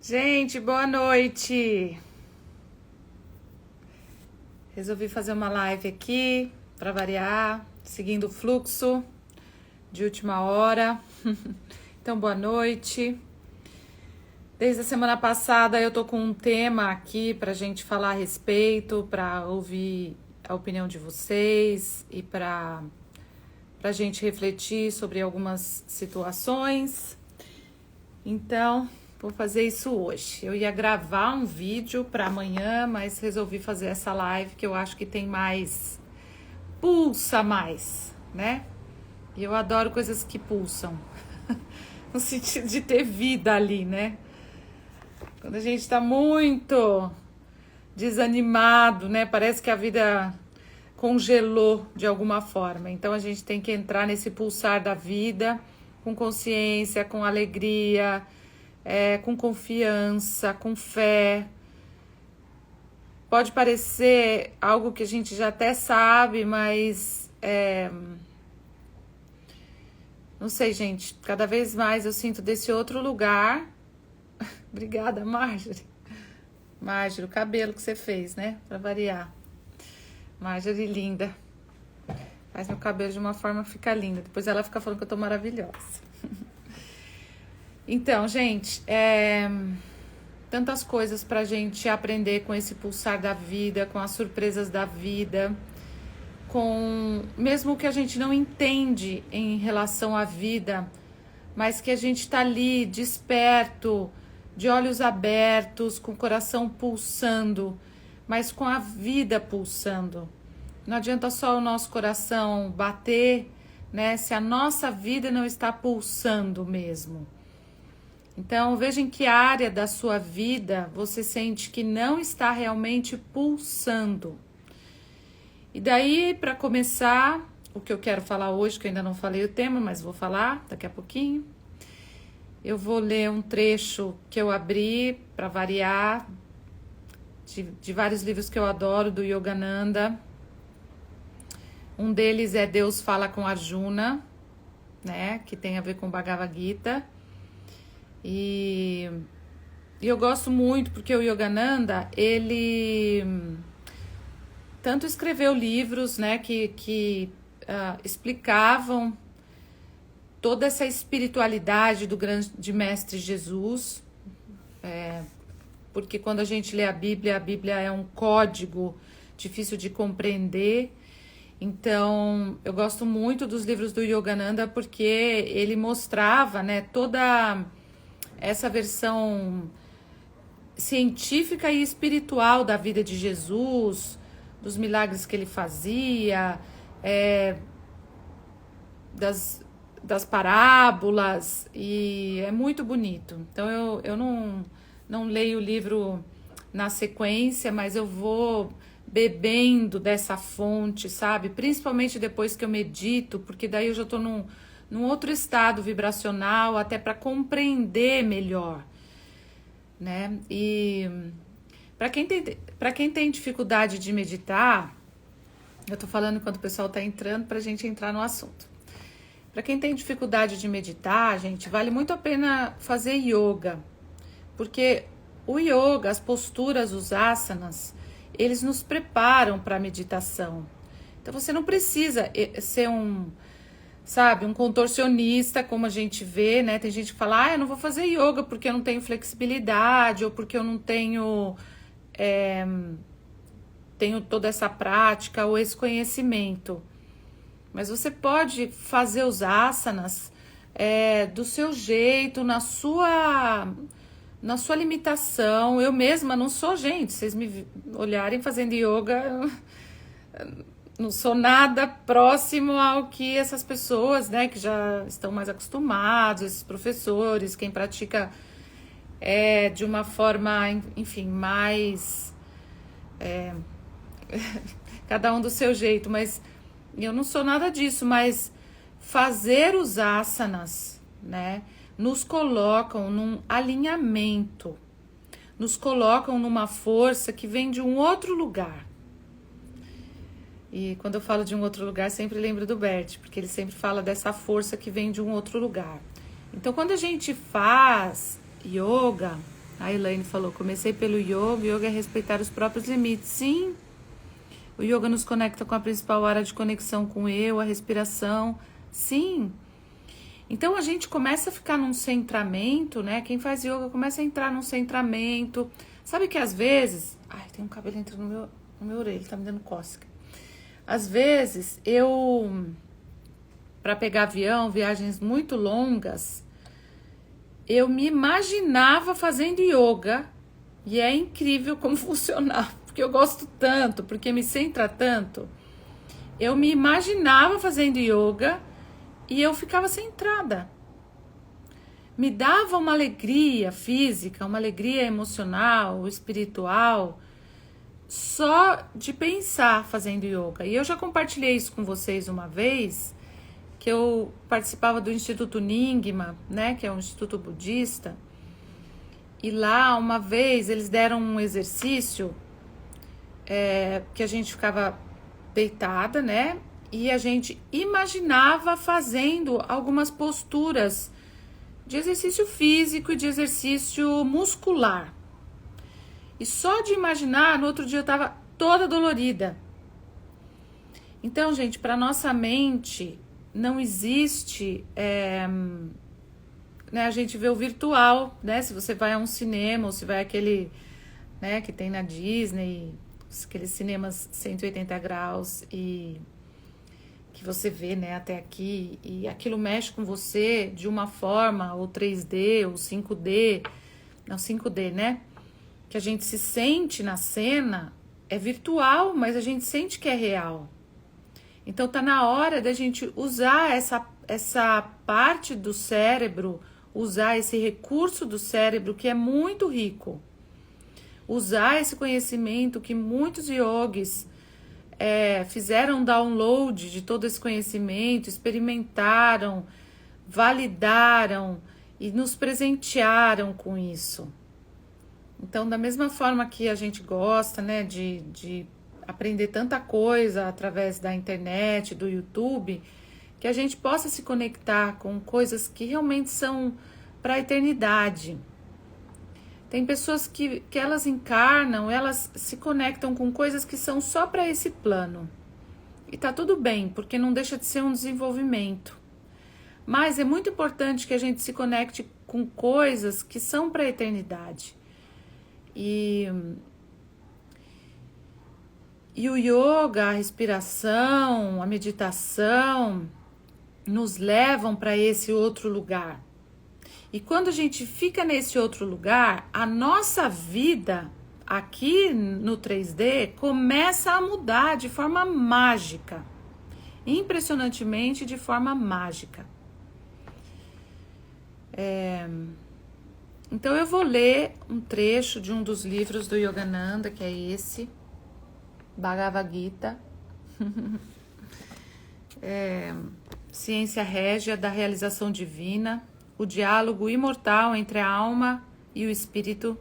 Gente, boa noite. Resolvi fazer uma live aqui para variar, seguindo o fluxo de última hora. Então, boa noite. Desde a semana passada eu tô com um tema aqui pra gente falar a respeito, para ouvir a opinião de vocês e pra gente refletir sobre algumas situações. Então, vou fazer isso hoje. Eu ia gravar um vídeo para amanhã, mas resolvi fazer essa live que eu acho que tem mais, pulsa mais, né? E eu adoro coisas que pulsam, no sentido de ter vida ali, né? Quando a gente tá muito desanimado, né? Parece que a vida congelou de alguma forma. Então a gente tem que entrar nesse pulsar da vida com consciência, com alegria, com confiança, com fé. Pode parecer algo que a gente já até sabe, mas não sei, gente, cada vez mais eu sinto desse outro lugar. Obrigada, Marjorie. Marjorie, o cabelo que você fez, né? Pra variar. Marjorie, linda. Faz meu cabelo de uma forma que fica linda. Depois ela fica falando que eu tô maravilhosa. Então, gente, tantas coisas pra gente aprender com esse pulsar da vida, com as surpresas da vida, com mesmo que a gente não entende em relação à vida, mas que a gente tá ali desperto, de olhos abertos, com o coração pulsando, mas com a vida pulsando. Não adianta só o nosso coração bater, né, se a nossa vida não está pulsando mesmo. Então, veja em que área da sua vida você sente que não está realmente pulsando. E daí, para começar, o que eu quero falar hoje, que eu ainda não falei o tema, mas vou falar daqui a pouquinho. Eu vou ler um trecho que eu abri para variar, de vários livros que eu adoro, do Yogananda. Um deles é Deus Fala com Arjuna, né, que tem a ver com Bhagavad Gita. E eu gosto muito porque o Yogananda, ele tanto escreveu livros, né, que explicavam toda essa espiritualidade do grande mestre Jesus, porque quando a gente lê a Bíblia é um código difícil de compreender. Então, eu gosto muito dos livros do Yogananda porque ele mostrava, né, toda essa versão científica e espiritual da vida de Jesus, dos milagres que ele fazia, das parábolas, e é muito bonito. Então eu não leio o livro na sequência, mas eu vou bebendo dessa fonte, sabe? Principalmente depois que eu medito, porque daí eu já tô num outro estado vibracional, até para compreender melhor, né? E para quem tem dificuldade de meditar, eu tô falando enquanto o pessoal tá entrando pra gente entrar no assunto. Para quem tem dificuldade de meditar, gente, vale muito a pena fazer yoga, porque o yoga, as posturas, os asanas, eles nos preparam para a meditação. Então você não precisa ser um contorcionista, como a gente vê, né? Tem gente que fala, eu não vou fazer yoga porque eu não tenho flexibilidade, ou porque eu não tenho toda essa prática ou esse conhecimento. Mas você pode fazer os asanas do seu jeito, na sua limitação. Eu mesma não sou, gente, vocês me olharem fazendo yoga, não sou nada próximo ao que essas pessoas, né, que já estão mais acostumados, esses professores, quem pratica de uma forma, enfim, mais cada um do seu jeito, mas eu não sou nada disso. Mas fazer os asanas, né, nos colocam num alinhamento, nos colocam numa força que vem de um outro lugar. E quando eu falo de um outro lugar, sempre lembro do Bert, porque ele sempre fala dessa força que vem de um outro lugar. Então, quando a gente faz yoga, A Elaine falou, comecei pelo yoga, yoga é respeitar os próprios limites. Sim, o yoga nos conecta com a principal área de conexão com o eu, a respiração. Sim. Então a gente começa a ficar num centramento, né? Quem faz yoga começa a entrar num centramento. Sabe que às vezes... Ai, tem um cabelo entrando no meu orelha, tá me dando cócega. Às vezes eu... Para pegar avião, viagens muito longas, eu me imaginava fazendo yoga. E é incrível como funcionava. Porque eu gosto tanto, porque me centra tanto. Eu me imaginava fazendo yoga e eu ficava centrada. Me dava uma alegria física, uma alegria emocional, espiritual, só de pensar fazendo yoga. E eu já compartilhei isso com vocês uma vez, que eu participava do Instituto Nyingma, né, que é um instituto budista. E lá, uma vez, eles deram um exercício que a gente ficava deitada, né? E a gente imaginava fazendo algumas posturas de exercício físico e de exercício muscular. E só de imaginar, no outro dia eu estava toda dolorida. Então, gente, para nossa mente não existe... né, a gente vê o virtual, né? Se você vai a um cinema ou se vai aquele, né, que tem na Disney, aqueles cinemas 180 graus e que você vê, né, até aqui, e aquilo mexe com você de uma forma, ou 3D, ou 5D, não, 5D, né? Que a gente se sente na cena, é virtual, mas a gente sente que é real. Então tá na hora da gente usar essa parte do cérebro, usar esse recurso do cérebro que é muito rico. Usar esse conhecimento que muitos yogis fizeram download de todo esse conhecimento, experimentaram, validaram e nos presentearam com isso. Então, da mesma forma que a gente gosta, né, de aprender tanta coisa através da internet, do YouTube, que a gente possa se conectar com coisas que realmente são para a eternidade. Tem pessoas que elas encarnam, elas se conectam com coisas que são só para esse plano. E tá tudo bem, porque não deixa de ser um desenvolvimento. Mas é muito importante que a gente se conecte com coisas que são para a eternidade. E o yoga, a respiração, a meditação nos levam para esse outro lugar. E quando a gente fica nesse outro lugar, a nossa vida aqui no 3D começa a mudar de forma mágica. Impressionantemente de forma mágica. Então eu vou ler um trecho de um dos livros do Yogananda, que é esse, Bhagavad Gita. Ciência régia da realização divina, o diálogo imortal entre a alma e o espírito,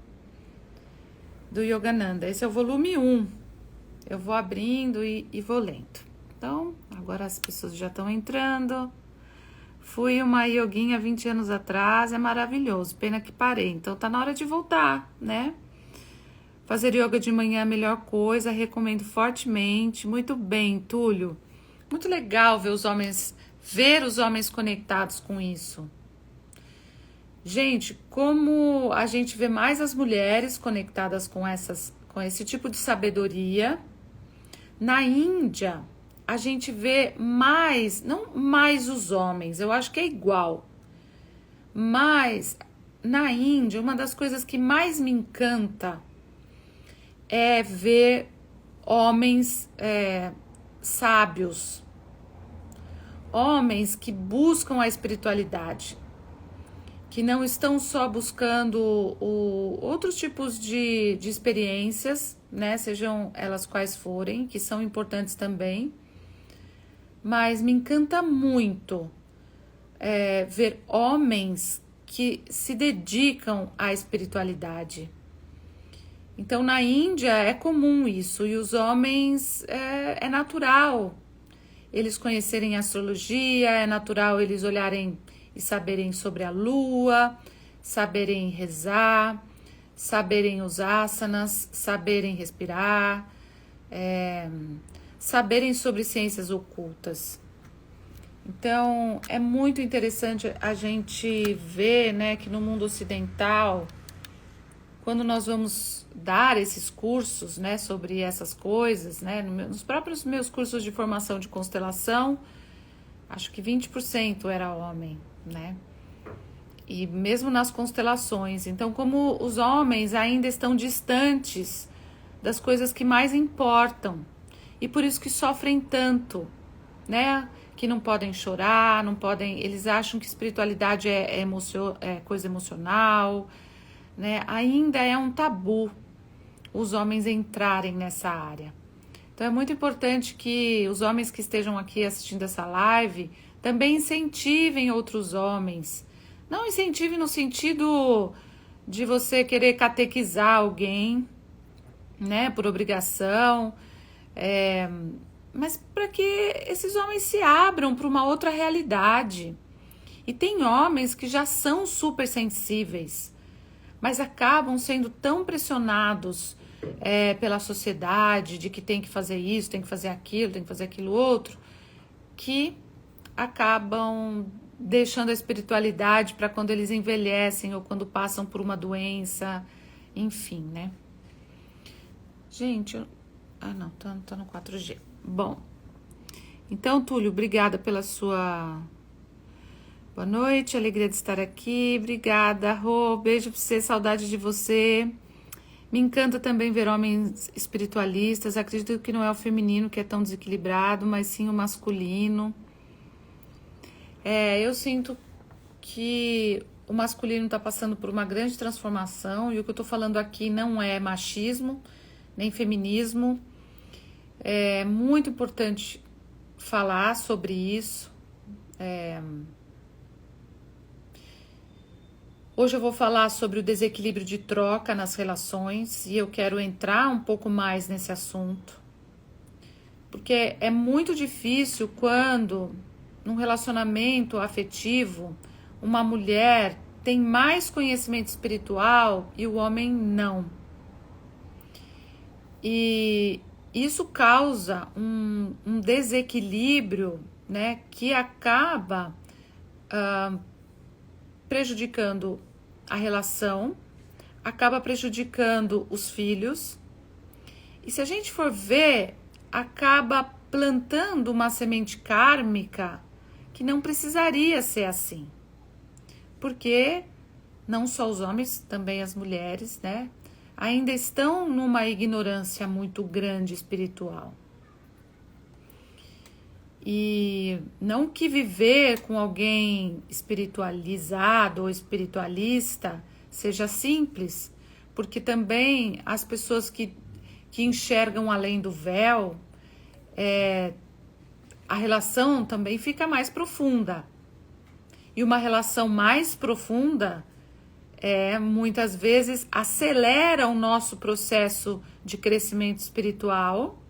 do Yogananda. Esse é o volume 1. Eu vou abrindo e vou lendo. Então, agora as pessoas já estão entrando. Fui uma yoguinha 20 anos atrás, é maravilhoso. Pena que parei. Então, tá na hora de voltar, né? Fazer yoga de manhã é a melhor coisa, recomendo fortemente. Muito bem, Túlio. Muito legal ver os homens conectados com isso. Gente, como a gente vê mais as mulheres conectadas com esse tipo de sabedoria, na Índia a gente vê mais, não mais os homens, eu acho que é igual, mas na Índia uma das coisas que mais me encanta é ver homens sábios, homens que buscam a espiritualidade, que não estão só buscando outros tipos de experiências, né? Sejam elas quais forem, que são importantes também. Mas me encanta muito ver homens que se dedicam à espiritualidade. Então, na Índia é comum isso, e os homens é natural eles conhecerem astrologia, é natural eles olharem e saberem sobre a lua, saberem rezar, saberem os asanas, saberem respirar, saberem sobre ciências ocultas. Então, é muito interessante a gente ver, né, que no mundo ocidental, quando nós vamos dar esses cursos, né, sobre essas coisas, né, nos próprios meus cursos de formação de constelação, acho que 20% era homem, né? E mesmo nas constelações. Então, como os homens ainda estão distantes das coisas que mais importam, e por isso que sofrem tanto, né? Que não podem chorar, não podem. Eles acham que espiritualidade é coisa emocional, né? Ainda é um tabu os homens entrarem nessa área. Então é muito importante que os homens que estejam aqui assistindo essa live também incentivem outros homens. Não incentive no sentido de você querer catequizar alguém, né, por obrigação, mas para que esses homens se abram para uma outra realidade. E tem homens que já são super sensíveis, mas acabam sendo tão pressionados pela sociedade, de que tem que fazer isso, tem que fazer aquilo, tem que fazer aquilo outro, que acabam deixando a espiritualidade para quando eles envelhecem ou quando passam por uma doença, enfim, né? Gente, não, tá no 4G. Bom, então, Túlio, obrigada pela sua... Boa noite, alegria de estar aqui, obrigada, Rô, beijo pra você, saudade de você. Me encanta também ver homens espiritualistas, acredito que não é o feminino que é tão desequilibrado, mas sim o masculino. Eu sinto que o masculino está passando por uma grande transformação, e o que eu estou falando aqui não é machismo, nem feminismo. É muito importante falar sobre isso. Hoje eu vou falar sobre o desequilíbrio de troca nas relações, e eu quero entrar um pouco mais nesse assunto, porque é muito difícil quando, num relacionamento afetivo, uma mulher tem mais conhecimento espiritual e o homem não. E isso causa um desequilíbrio, né, que acaba prejudicando a relação, acaba prejudicando os filhos. E se a gente for ver, acaba plantando uma semente kármica que não precisaria ser assim. Porque não só os homens, também as mulheres, né, ainda estão numa ignorância muito grande espiritual. E não que viver com alguém espiritualizado ou espiritualista seja simples, porque também as pessoas que enxergam além do véu, a relação também fica mais profunda. E uma relação mais profunda muitas vezes acelera o nosso processo de crescimento espiritual,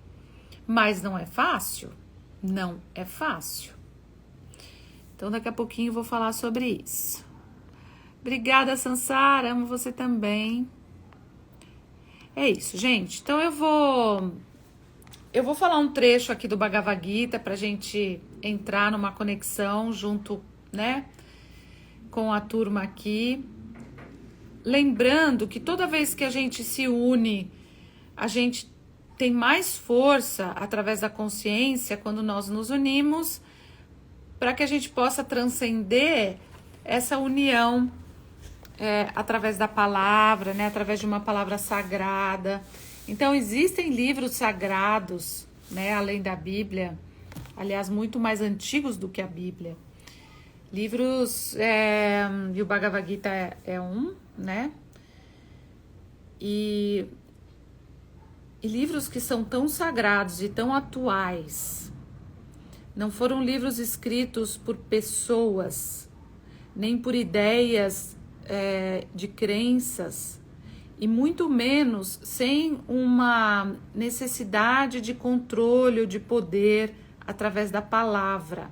mas não é fácil. Não é fácil. Então daqui a pouquinho eu vou falar sobre isso. Obrigada, Sansara, amo você também. É isso, gente. Então eu vou falar um trecho aqui do Bhagavad Gita pra gente entrar numa conexão junto, né, com a turma aqui. Lembrando que toda vez que a gente se une, a gente tem mais força através da consciência quando nós nos unimos, para que a gente possa transcender essa união através da palavra, né, através de uma palavra sagrada. Então existem livros sagrados, né, além da Bíblia, aliás, muito mais antigos do que a Bíblia. Livros, e o Bhagavad Gita é um, né? E livros que são tão sagrados e tão atuais. Não foram livros escritos por pessoas, nem por ideias de crenças, e muito menos sem uma necessidade de controle ou de poder através da palavra.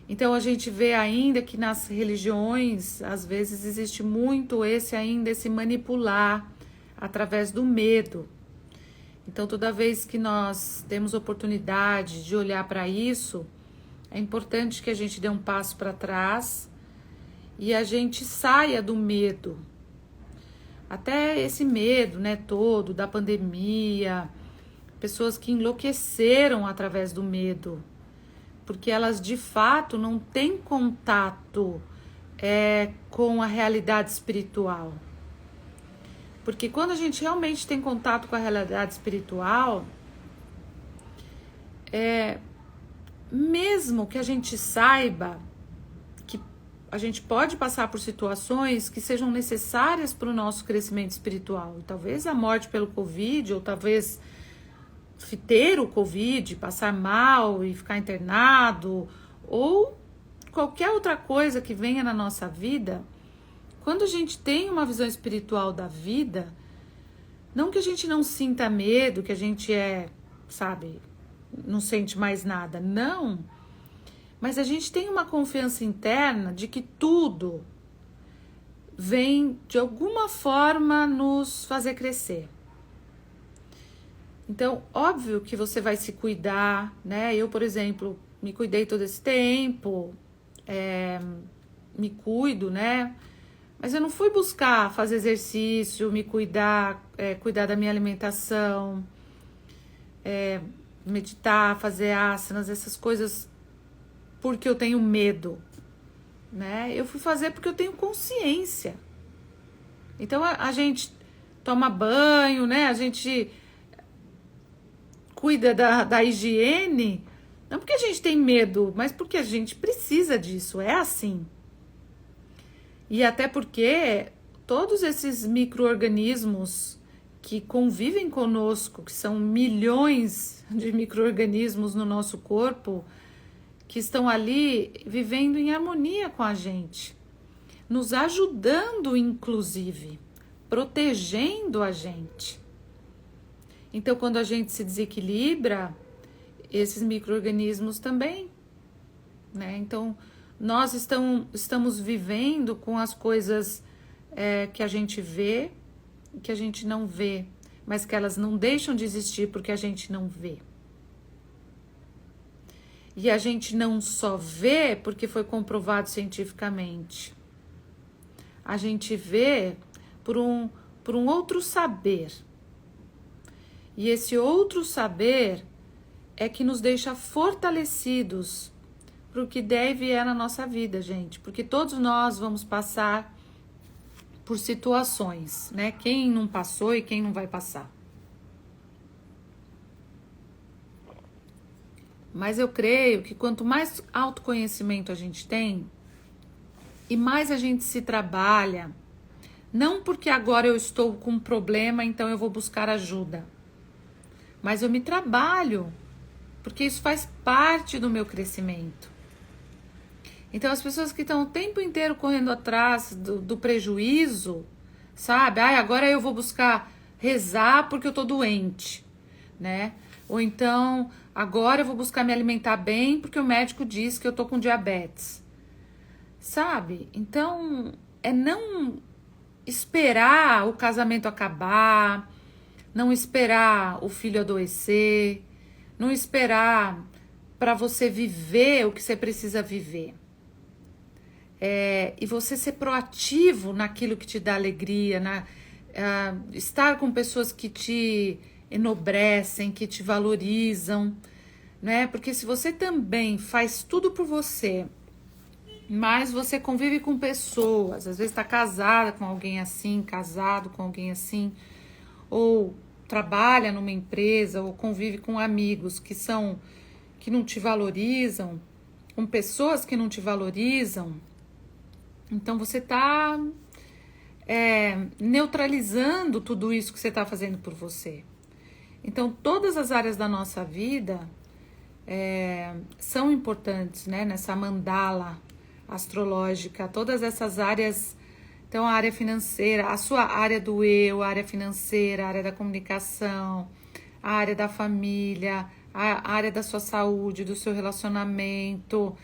Então a gente vê ainda que nas religiões, às vezes existe muito esse manipular através do medo. Então toda vez que nós temos oportunidade de olhar para isso, é importante que a gente dê um passo para trás e a gente saia do medo. Até esse medo, né, todo da pandemia, pessoas que enlouqueceram através do medo, porque elas de fato não têm contato com a realidade espiritual. Porque quando a gente realmente tem contato com a realidade espiritual, mesmo que a gente saiba que a gente pode passar por situações que sejam necessárias para o nosso crescimento espiritual, e talvez a morte pelo Covid, ou talvez ter o Covid, passar mal e ficar internado, ou qualquer outra coisa que venha na nossa vida, quando a gente tem uma visão espiritual da vida, não que a gente não sinta medo, que a gente não sente mais nada, não, mas a gente tem uma confiança interna de que tudo vem de alguma forma nos fazer crescer. Então, óbvio que você vai se cuidar, né? Eu, por exemplo, me cuidei todo esse tempo, me cuido, né? Mas eu não fui buscar fazer exercício, me cuidar, cuidar da minha alimentação, meditar, fazer asanas, essas coisas porque eu tenho medo, né? Eu fui fazer porque eu tenho consciência. Então a gente toma banho, né? A gente cuida da higiene, não porque a gente tem medo, mas porque a gente precisa disso, é assim. E até porque todos esses micro-organismos que convivem conosco, que são milhões de micro-organismos no nosso corpo, que estão ali vivendo em harmonia com a gente, nos ajudando, inclusive, protegendo a gente. Então, quando a gente se desequilibra, esses micro-organismos também, né? Então, nós estamos vivendo com as coisas que a gente vê e que a gente não vê, mas que elas não deixam de existir porque a gente não vê. E a gente não só vê porque foi comprovado cientificamente. A gente vê por um outro saber. E esse outro saber é que nos deixa fortalecidos para o que deve na nossa vida, gente. Porque todos nós vamos passar por situações, né? Quem não passou e quem não vai passar. Mas eu creio que quanto mais autoconhecimento a gente tem e mais a gente se trabalha, não porque agora eu estou com um problema, então eu vou buscar ajuda, mas eu me trabalho, porque isso faz parte do meu crescimento. Então as pessoas que estão o tempo inteiro correndo atrás do prejuízo, sabe? Agora eu vou buscar rezar porque eu tô doente, né? Ou então, agora eu vou buscar me alimentar bem porque o médico diz que eu tô com diabetes. Sabe? Então, é não esperar o casamento acabar, não esperar o filho adoecer, não esperar para você viver o que você precisa viver. E você ser proativo naquilo que te dá alegria, estar com pessoas que te enobrecem, que te valorizam, né? Porque se você também faz tudo por você, mas você convive com pessoas, às vezes está casada com alguém assim, casado com alguém assim, ou trabalha numa empresa, ou convive com amigos que não te valorizam, com pessoas que não te valorizam, então você está neutralizando tudo isso que você está fazendo por você. Então, todas as áreas da nossa vida são importantes, né? Nessa mandala astrológica, todas essas áreas. Então, a área financeira, a sua área do eu, a área financeira, a área da comunicação, a área da família, a área da sua saúde, do seu relacionamento,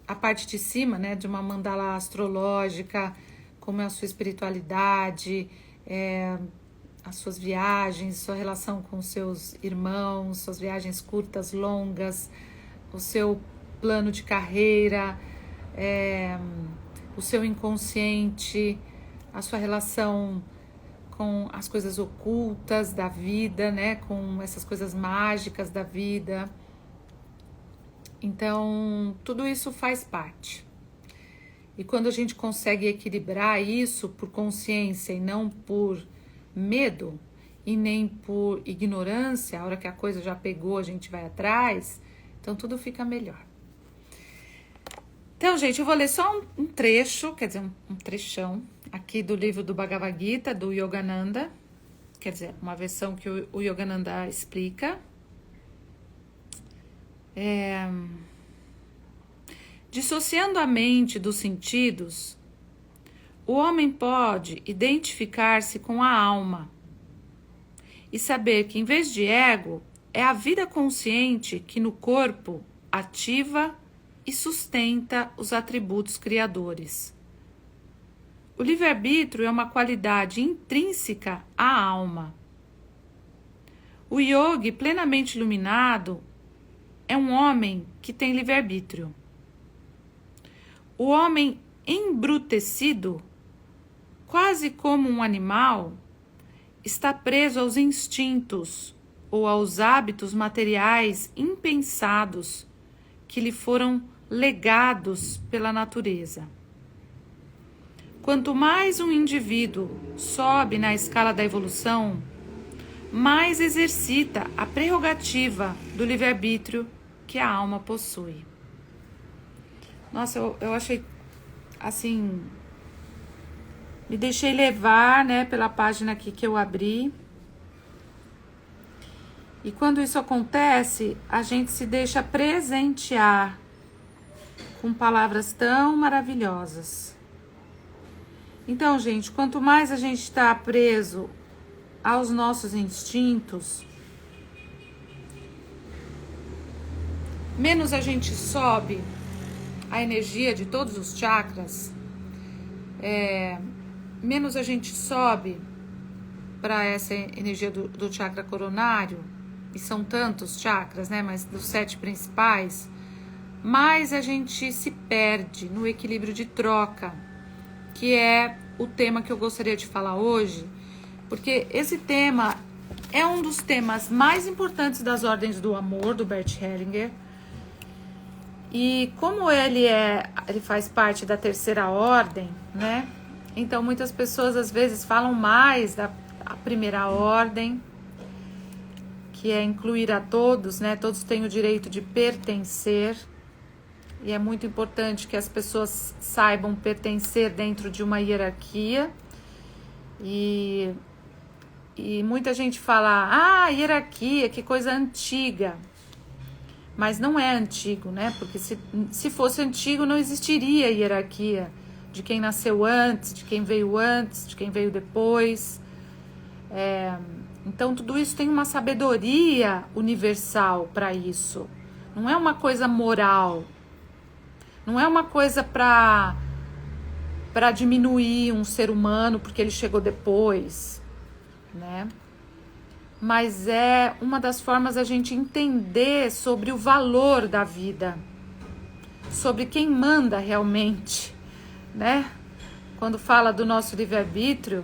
a parte de cima, né, de uma mandala astrológica, como é a sua espiritualidade, as suas viagens, sua relação com seus irmãos, suas viagens curtas, longas, o seu plano de carreira, o seu inconsciente, a sua relação com as coisas ocultas da vida, né, com essas coisas mágicas da vida. Então, tudo isso faz parte. E quando a gente consegue equilibrar isso por consciência e não por medo e nem por ignorância, a hora que a coisa já pegou, a gente vai atrás, então tudo fica melhor. Então, gente, eu vou ler só um trecho, quer dizer, um trechão aqui do livro do Bhagavad Gita, do Yogananda, quer dizer, uma versão que o Yogananda explica. Dissociando a mente dos sentidos, o homem pode identificar-se com a alma e saber que, em vez de ego, é a vida consciente que no corpo ativa e sustenta os atributos criadores. O livre-arbítrio é uma qualidade intrínseca à alma. O yogi plenamente iluminado é um homem que tem livre-arbítrio. O homem embrutecido, quase como um animal, está preso aos instintos ou aos hábitos materiais impensados que lhe foram legados pela natureza. Quanto mais um indivíduo sobe na escala da evolução, mais exercita a prerrogativa do livre-arbítrio que a alma possui. Nossa, eu achei, assim, me deixei levar, né, pela página aqui que eu abri. E quando isso acontece, a gente se deixa presentear com palavras tão maravilhosas. Então, gente, quanto mais a gente está preso aos nossos instintos, menos a gente sobe a energia de todos os chakras, menos a gente sobe para essa energia do chakra coronário, e são tantos chakras, né, mas dos 7 principais, mais a gente se perde no equilíbrio de troca, que é o tema que eu gostaria de falar hoje, porque esse tema é um dos temas mais importantes das ordens do amor, do Bert Hellinger. E como ele faz parte da terceira ordem, né? Então muitas pessoas às vezes falam mais da primeira ordem, que é incluir a todos, né? Todos têm o direito de pertencer. E é muito importante que as pessoas saibam pertencer dentro de uma hierarquia. E muita gente fala, hierarquia, que coisa antiga. Mas não é antigo, né? Porque se fosse antigo, não existiria hierarquia de quem nasceu antes, de quem veio depois. Então, tudo isso tem uma sabedoria universal para isso. Não é uma coisa moral. Não é uma coisa para diminuir um ser humano porque ele chegou depois, né? Mas é uma das formas a gente entender sobre o valor da vida, sobre quem manda realmente, né? Quando fala do nosso livre-arbítrio,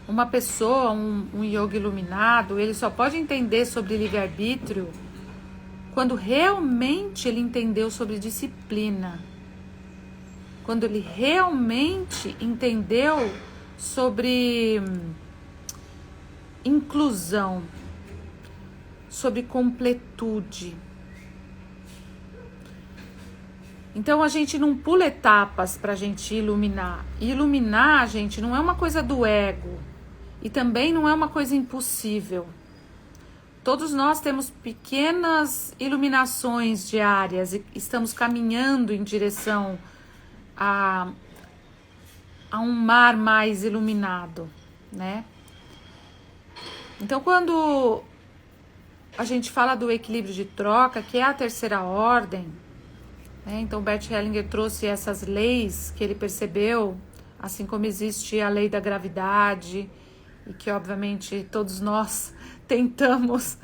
uma pessoa, um yogi iluminado, ele só pode entender sobre livre-arbítrio quando realmente ele entendeu sobre disciplina, quando ele realmente entendeu sobre inclusão, sobre completude. Então a gente não pula etapas para a gente iluminar. E iluminar, gente, não é uma coisa do ego e também não é uma coisa impossível. Todos nós temos pequenas iluminações diárias e estamos caminhando em direção a um mar mais iluminado, né? Então, quando a gente fala do equilíbrio de troca, que é a terceira ordem, né? Então, Bert Hellinger trouxe essas leis que ele percebeu, assim como existe a lei da gravidade, e que, obviamente, todos nós tentamos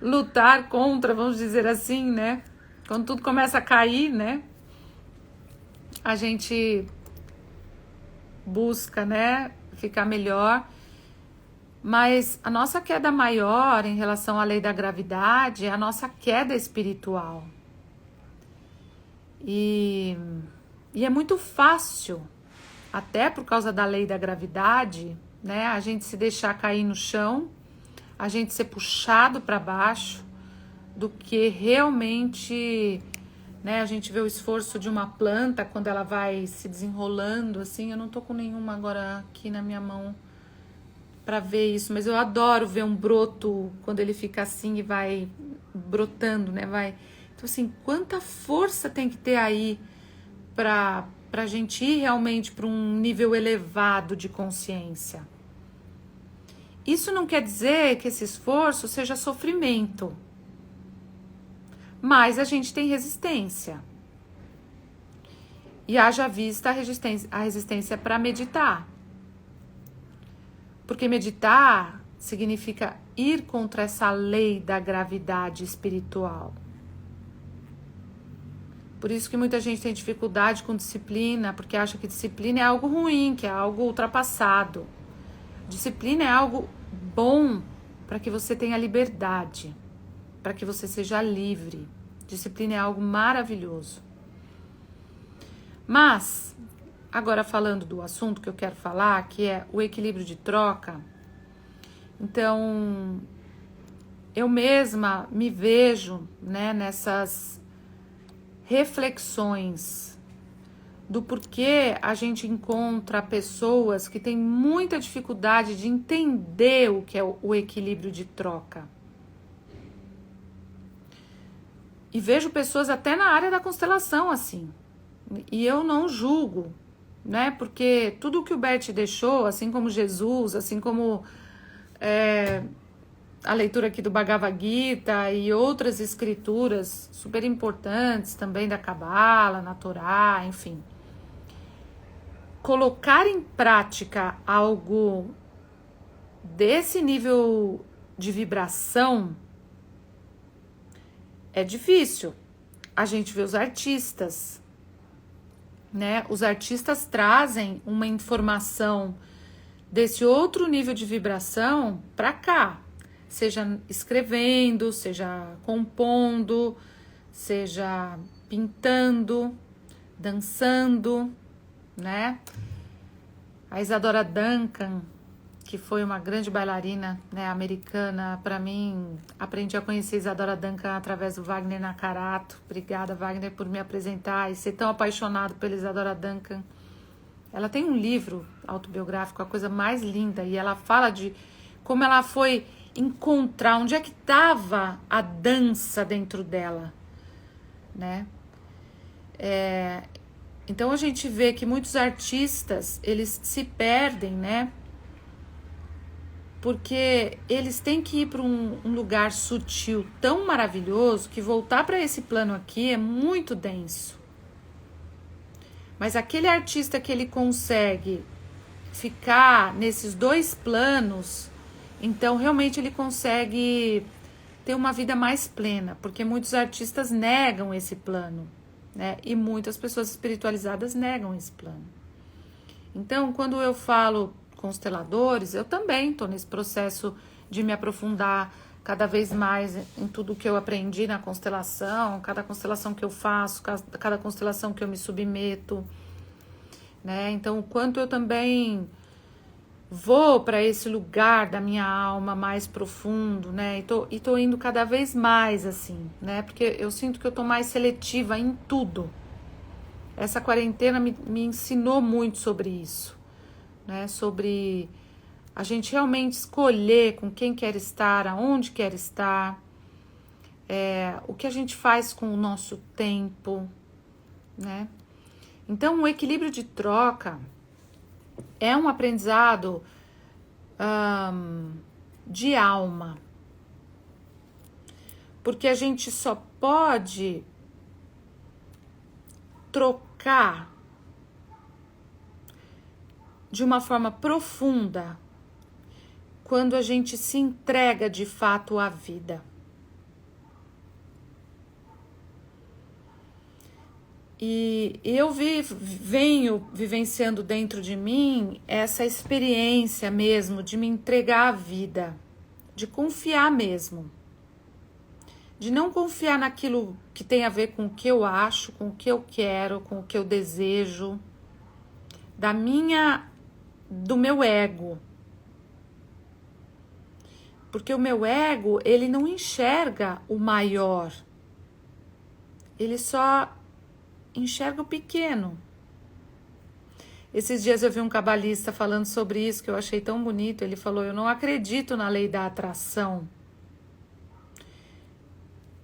lutar contra, vamos dizer assim, né? Quando tudo começa a cair, né? A gente busca, né, ficar melhor. Mas a nossa queda maior em relação à lei da gravidade é a nossa queda espiritual. E é muito fácil, até por causa da lei da gravidade, né, a gente se deixar cair no chão, a gente ser puxado para baixo, do que realmente, né, a gente vê o esforço de uma planta quando ela vai se desenrolando, assim. Eu não tô com nenhuma agora aqui na minha mão para ver isso, mas eu adoro ver um broto quando ele fica assim e vai brotando, né? Então, assim, quanta força tem que ter aí para a gente ir realmente para um nível elevado de consciência. Isso não quer dizer que esse esforço seja sofrimento, mas a gente tem resistência. E haja vista a resistência para meditar. Porque meditar significa ir contra essa lei da gravidade espiritual. Por isso que muita gente tem dificuldade com disciplina, porque acha que disciplina é algo ruim, que é algo ultrapassado. Disciplina é algo bom para que você tenha liberdade, para que você seja livre. Disciplina é algo maravilhoso. Mas, agora falando do assunto que eu quero falar, que é o equilíbrio de troca, então eu mesma me vejo, né, nessas reflexões do porquê a gente encontra pessoas que têm muita dificuldade de entender o que é o equilíbrio de troca. E vejo pessoas até na área da constelação assim. E eu não julgo, né? Porque tudo que o Bert deixou, assim como Jesus, assim como a leitura aqui do Bhagavad Gita e outras escrituras super importantes também da Cabala, na Torá, enfim. Colocar em prática algo desse nível de vibração é difícil. A gente vê os artistas, né? Os artistas trazem uma informação desse outro nível de vibração para cá, seja escrevendo, seja compondo, seja pintando, dançando, né? A Isadora Duncan, que foi uma grande bailarina, né, americana, para mim, aprendi a conhecer Isadora Duncan através do Wagner Nakarato. Obrigada, Wagner, por me apresentar e ser tão apaixonado pela Isadora Duncan. Ela tem um livro autobiográfico, a coisa mais linda, e ela fala de como ela foi encontrar onde é que estava a dança dentro dela, né? Então a gente vê que muitos artistas, eles se perdem, né? Porque eles têm que ir para um lugar sutil tão maravilhoso que voltar para esse plano aqui é muito denso. Mas aquele artista que ele consegue ficar nesses dois planos, então realmente ele consegue ter uma vida mais plena, porque muitos artistas negam esse plano, né? E muitas pessoas espiritualizadas negam esse plano. Então, quando eu falo consteladores, eu também estou nesse processo de me aprofundar cada vez mais em tudo que eu aprendi na constelação, cada constelação que eu faço, cada constelação que eu me submeto, né? Então, o quanto eu também vou para esse lugar da minha alma mais profundo, né? E tô indo cada vez mais assim, né? Porque eu sinto que eu tô mais seletiva em tudo. Essa quarentena me ensinou muito sobre isso, né? Sobre a gente realmente escolher com quem quer estar, aonde quer estar, o que a gente faz com o nosso tempo, né? Então, o equilíbrio de troca é um aprendizado de alma. Porque a gente só pode trocar de uma forma profunda quando a gente se entrega de fato à vida. E eu venho vivenciando dentro de mim essa experiência mesmo de me entregar à vida, de confiar mesmo. De não confiar naquilo que tem a ver com o que eu acho, com o que eu quero, com o que eu desejo, do meu ego. Porque o meu ego, ele não enxerga o maior. Ele só enxerga o pequeno. Esses dias eu vi um cabalista falando sobre isso, que eu achei tão bonito. Ele falou, eu não acredito na lei da atração.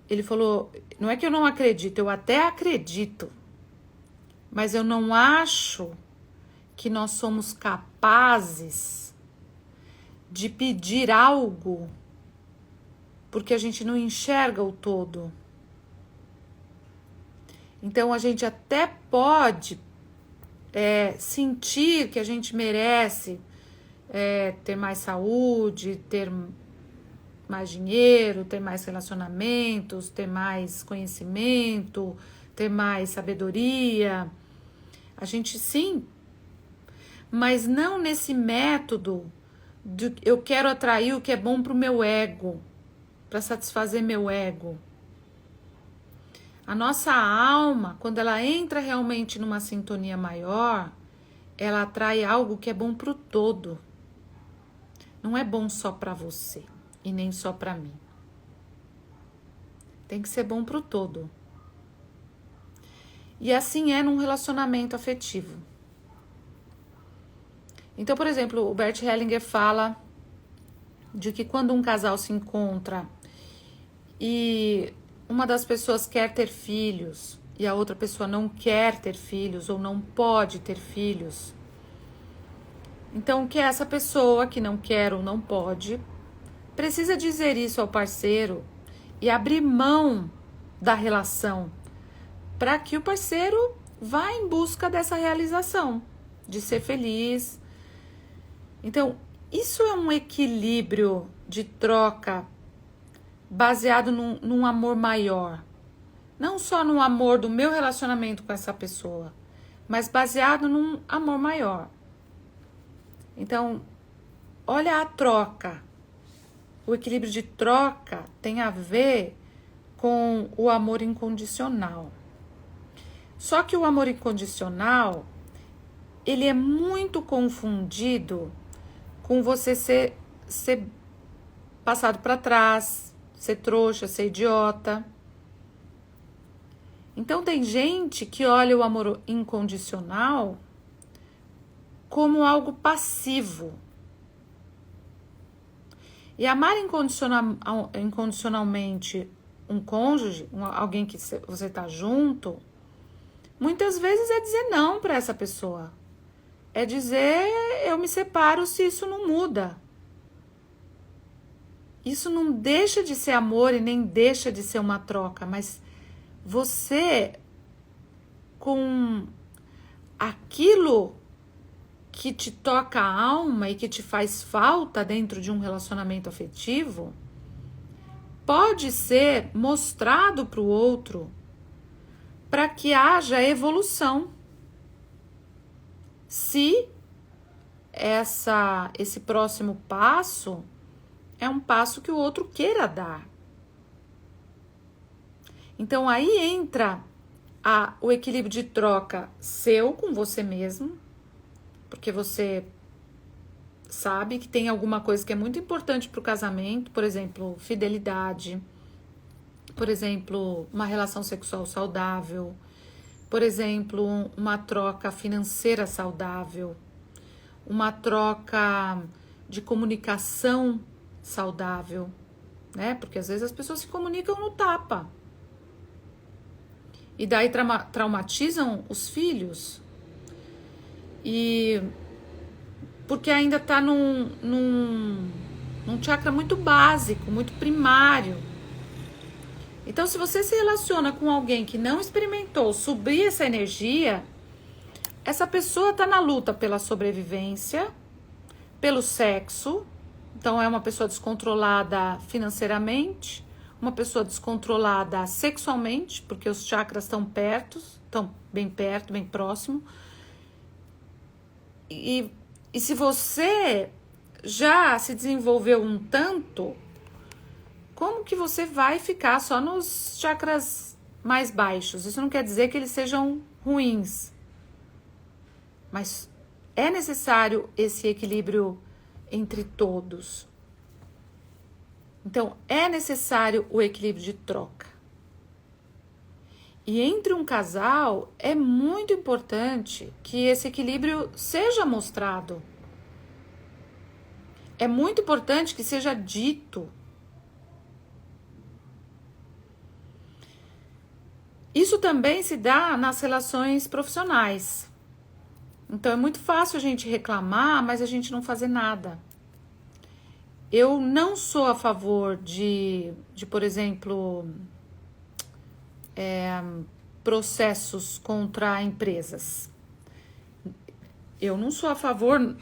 Ele falou, não é que eu não acredito, eu até acredito. Mas eu não acho que nós somos capazes de pedir algo porque a gente não enxerga o todo. Então a gente até pode sentir que a gente merece ter mais saúde, ter mais dinheiro, ter mais relacionamentos, ter mais conhecimento, ter mais sabedoria. A gente sim, mas não nesse método de eu quero atrair o que é bom para o meu ego, para satisfazer meu ego. A nossa alma, quando ela entra realmente numa sintonia maior, ela atrai algo que é bom para o todo. Não é bom só para você e nem só para mim. Tem que ser bom para o todo. E assim é num relacionamento afetivo. Então, por exemplo, o Bert Hellinger fala de que quando um casal se encontra e uma das pessoas quer ter filhos e a outra pessoa não quer ter filhos ou não pode ter filhos, então que essa pessoa que não quer ou não pode precisa dizer isso ao parceiro e abrir mão da relação para que o parceiro vá em busca dessa realização, de ser feliz. Então, isso é um equilíbrio de troca baseado num amor maior. Não só no amor do meu relacionamento com essa pessoa, mas baseado num amor maior. Então, olha a troca. O equilíbrio de troca tem a ver com o amor incondicional. Só que o amor incondicional, ele é muito confundido com você ser passado para trás, ser trouxa, ser idiota. Então tem gente que olha o amor incondicional como algo passivo. E amar incondicionalmente um cônjuge, alguém que você está junto, muitas vezes é dizer não para essa pessoa. É dizer, eu me separo se isso não muda. Isso não deixa de ser amor e nem deixa de ser uma troca, mas você, com aquilo que te toca a alma e que te faz falta dentro de um relacionamento afetivo, pode ser mostrado para o outro para que haja evolução. Se esse próximo passo é um passo que o outro queira dar. Então aí entra o equilíbrio de troca seu com você mesmo, porque você sabe que tem alguma coisa que é muito importante para o casamento, por exemplo, fidelidade, por exemplo, uma relação sexual saudável, por exemplo, uma troca financeira saudável, uma troca de comunicação saudável, né? Porque às vezes as pessoas se comunicam no tapa. E daí traumatizam os filhos. E porque ainda está num chakra muito básico, muito primário. Então, se você se relaciona com alguém que não experimentou subir essa energia, essa pessoa está na luta pela sobrevivência, pelo sexo. Então, é uma pessoa descontrolada financeiramente, uma pessoa descontrolada sexualmente, porque os chakras estão bem perto, bem próximo. E se você já se desenvolveu um tanto, como que você vai ficar só nos chakras mais baixos? Isso não quer dizer que eles sejam ruins, mas é necessário esse equilíbrio entre todos. Então, é necessário o equilíbrio de troca. E entre um casal, é muito importante que esse equilíbrio seja mostrado. É muito importante que seja dito. Isso também se dá nas relações profissionais. Então, é muito fácil a gente reclamar, mas a gente não fazer nada. Eu não sou a favor de por exemplo, processos contra empresas. Eu não sou a favor...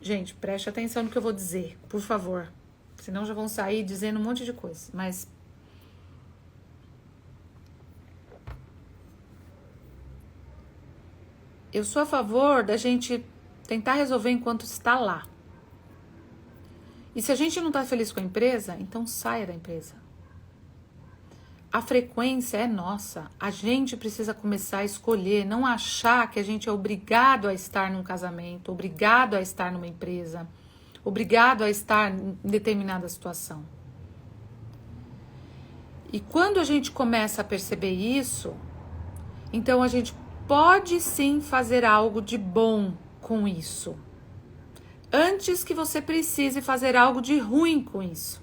Gente, preste atenção no que eu vou dizer, por favor. Senão já vão sair dizendo um monte de coisa. Mas eu sou a favor da gente tentar resolver enquanto está lá. E se a gente não está feliz com a empresa, então saia da empresa. A frequência é nossa. A gente precisa começar a escolher, não achar que a gente é obrigado a estar num casamento, obrigado a estar numa empresa, obrigado a estar em determinada situação. E quando a gente começa a perceber isso, então a gente pode sim fazer algo de bom com isso. Antes que você precise fazer algo de ruim com isso.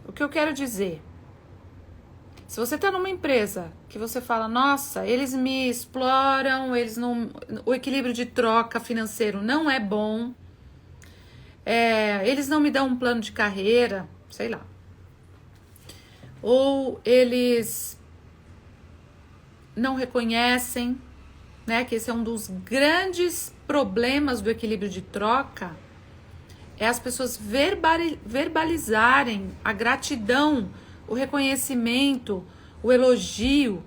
O que eu quero dizer? Se você está numa empresa que você fala, nossa, eles me exploram, o equilíbrio de troca financeiro não é bom, eles não me dão um plano de carreira, sei lá. Ou eles não reconhecem, né, que esse é um dos grandes problemas do equilíbrio de troca, é as pessoas verbalizarem a gratidão, o reconhecimento, o elogio.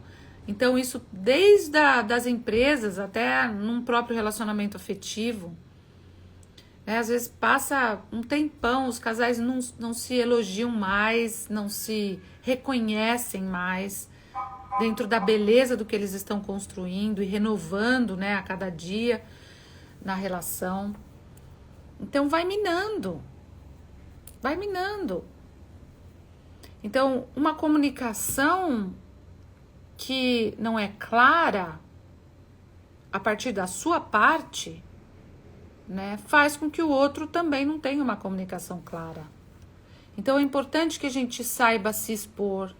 Então, isso desde das empresas até num próprio relacionamento afetivo. Às vezes passa um tempão, os casais não se elogiam mais, não se reconhecem mais dentro da beleza do que eles estão construindo e renovando, né, a cada dia na relação. Então, vai minando. Vai minando. Então, uma comunicação que não é clara a partir da sua parte, né, faz com que o outro também não tenha uma comunicação clara. Então, é importante que a gente saiba se expor,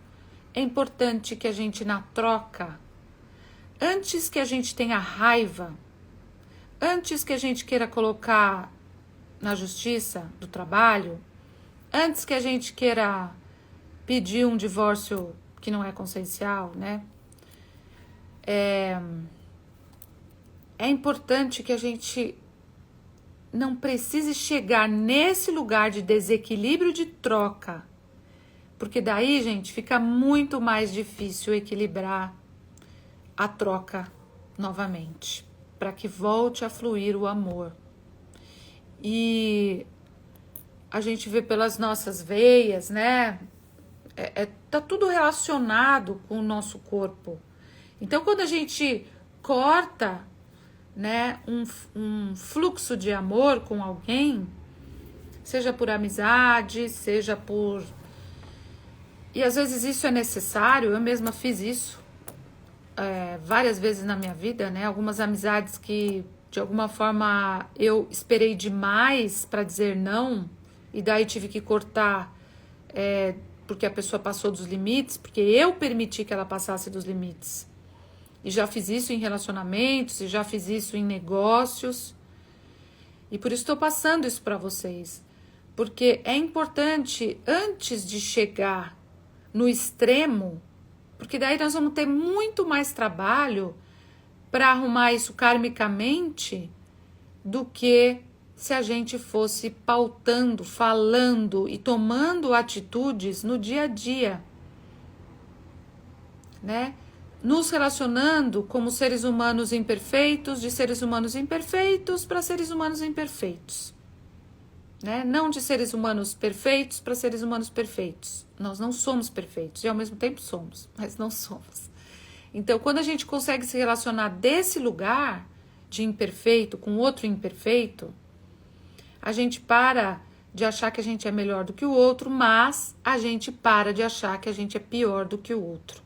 é importante que a gente, na troca, antes que a gente tenha raiva, antes que a gente queira colocar na justiça do trabalho, antes que a gente queira pedir um divórcio que não é consensual, né? É importante que a gente não precise chegar nesse lugar de desequilíbrio de troca, porque daí, gente, fica muito mais difícil equilibrar a troca novamente, para que volte a fluir o amor. E a gente vê pelas nossas veias, né? Tá tudo relacionado com o nosso corpo. Então, quando a gente corta, né, um fluxo de amor com alguém, seja por amizade, seja por... E às vezes isso é necessário, eu mesma fiz isso várias vezes na minha vida, né? Algumas amizades que, de alguma forma, eu esperei demais para dizer não, e daí tive que cortar... porque a pessoa passou dos limites, porque eu permiti que ela passasse dos limites. E já fiz isso em relacionamentos, e já fiz isso em negócios. E por isso estou passando isso para vocês. Porque é importante, antes de chegar no extremo, porque daí nós vamos ter muito mais trabalho para arrumar isso karmicamente do que se a gente fosse pautando, falando e tomando atitudes no dia a dia, né? Nos relacionando como seres humanos imperfeitos, de seres humanos imperfeitos para seres humanos imperfeitos, né? Não de seres humanos perfeitos para seres humanos perfeitos. Nós não somos perfeitos e ao mesmo tempo somos, mas não somos. Então, quando a gente consegue se relacionar desse lugar de imperfeito com outro imperfeito, a gente para de achar que a gente é melhor do que o outro, mas a gente para de achar que a gente é pior do que o outro.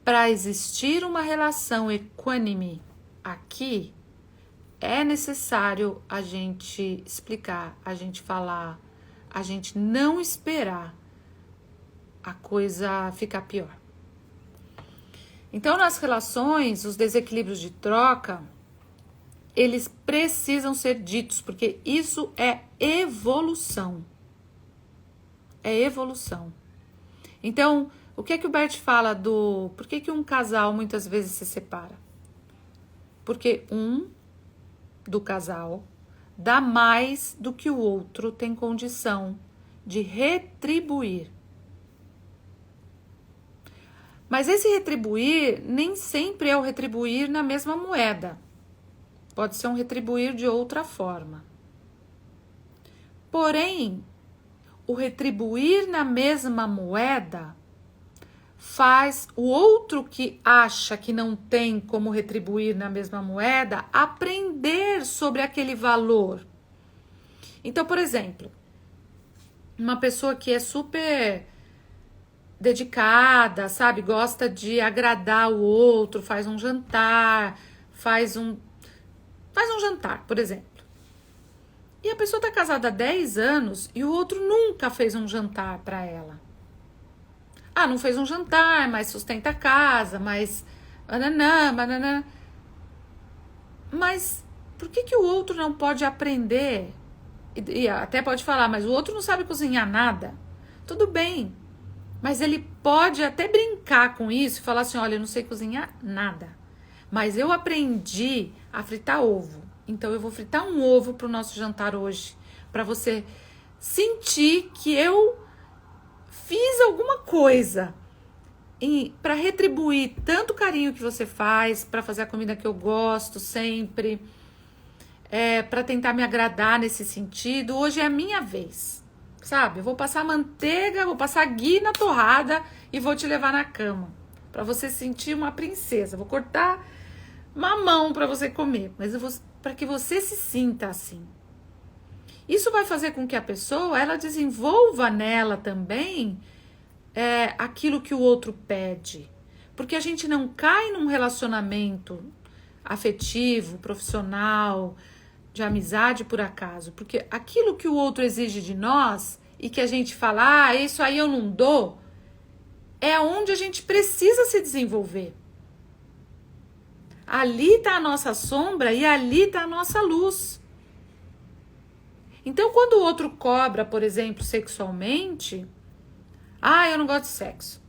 Para existir uma relação equânime aqui, é necessário a gente explicar, a gente falar, a gente não esperar a coisa ficar pior. Então, nas relações, os desequilíbrios de troca, eles precisam ser ditos, porque isso é evolução. É evolução. Então, o que é que o Bert fala do... Por que um casal muitas vezes se separa? Porque um do casal dá mais do que o outro tem condição de retribuir. Mas esse retribuir nem sempre é o retribuir na mesma moeda. Pode ser um retribuir de outra forma. Porém, o retribuir na mesma moeda faz o outro que acha que não tem como retribuir na mesma moeda aprender sobre aquele valor. Então, por exemplo, uma pessoa que é super dedicada, sabe, gosta de agradar o outro, faz um jantar, faz um jantar, por exemplo. E a pessoa está casada há 10 anos e o outro nunca fez um jantar para ela. Ah, não fez um jantar, mas sustenta a casa, mas... Bananã. Mas por que o outro não pode aprender? E até pode falar, mas o outro não sabe cozinhar nada. Tudo bem, mas ele pode até brincar com isso e falar assim, olha, eu não sei cozinhar nada, mas eu aprendi a fritar ovo. Então eu vou fritar um ovo para o nosso jantar hoje, para você sentir que eu fiz alguma coisa para retribuir tanto carinho que você faz, para fazer a comida que eu gosto sempre, para tentar me agradar nesse sentido. Hoje é a minha vez, sabe? Eu vou passar manteiga, vou passar ghee na torrada e vou te levar na cama, para você sentir uma princesa. Vou cortar mamão para você comer, mas para que você se sinta assim. Isso vai fazer com que a pessoa, ela desenvolva nela também aquilo que o outro pede. Porque a gente não cai num relacionamento afetivo, profissional, de amizade por acaso. Porque aquilo que o outro exige de nós e que a gente fala, isso aí eu não dou, é onde a gente precisa se desenvolver. Ali está a nossa sombra e ali está a nossa luz. Então, quando o outro cobra, por exemplo, sexualmente, eu não gosto de sexo.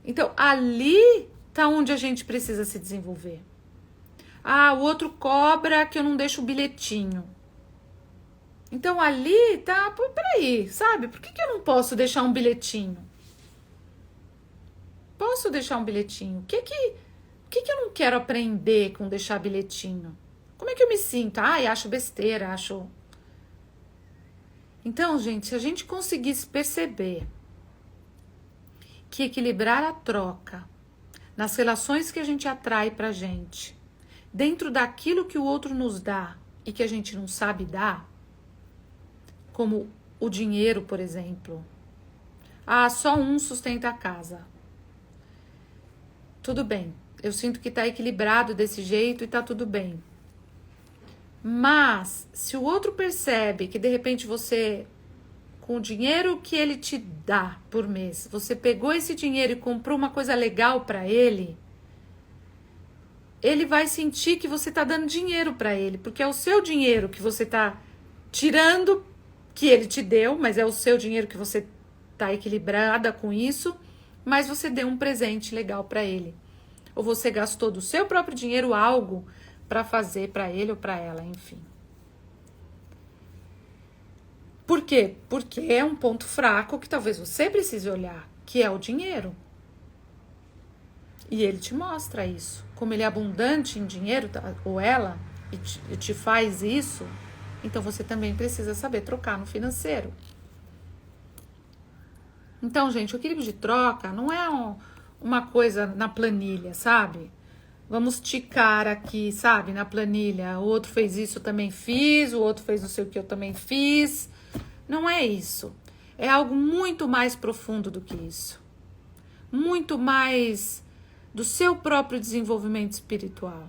Então, ali está onde a gente precisa se desenvolver. O outro cobra que eu não deixo o bilhetinho. Então, ali tá, peraí, sabe? Por que eu não posso deixar um bilhetinho? Posso deixar um bilhetinho. O que eu não quero aprender com deixar bilhetinho? Como é que eu me sinto? Acho besteira, acho... Então, gente, se a gente conseguisse perceber que equilibrar a troca nas relações que a gente atrai pra gente, dentro daquilo que o outro nos dá e que a gente não sabe dar, como o dinheiro, por exemplo. Só um sustenta a casa. Tudo bem. Eu sinto que tá equilibrado desse jeito e tá tudo bem. Mas, se o outro percebe que de repente você, com o dinheiro que ele te dá por mês, você pegou esse dinheiro e comprou uma coisa legal para ele, ele vai sentir que você tá dando dinheiro para ele, porque é o seu dinheiro que você tá tirando, que ele te deu, mas é o seu dinheiro que você tá equilibrada com isso, mas você deu um presente legal para ele. Ou você gastou do seu próprio dinheiro algo para fazer para ele ou para ela, enfim. Por quê? Porque é um ponto fraco que talvez você precise olhar, que é o dinheiro. E ele te mostra isso. Como ele é abundante em dinheiro, ou ela, e te faz isso, então você também precisa saber trocar no financeiro. Então, gente, o equilíbrio de troca não é uma coisa na planilha, sabe? Vamos ticar aqui, sabe, na planilha. O outro fez isso, eu também fiz. O outro fez não sei o que, eu também fiz. Não é isso. É algo muito mais profundo do que isso. Muito mais do seu próprio desenvolvimento espiritual.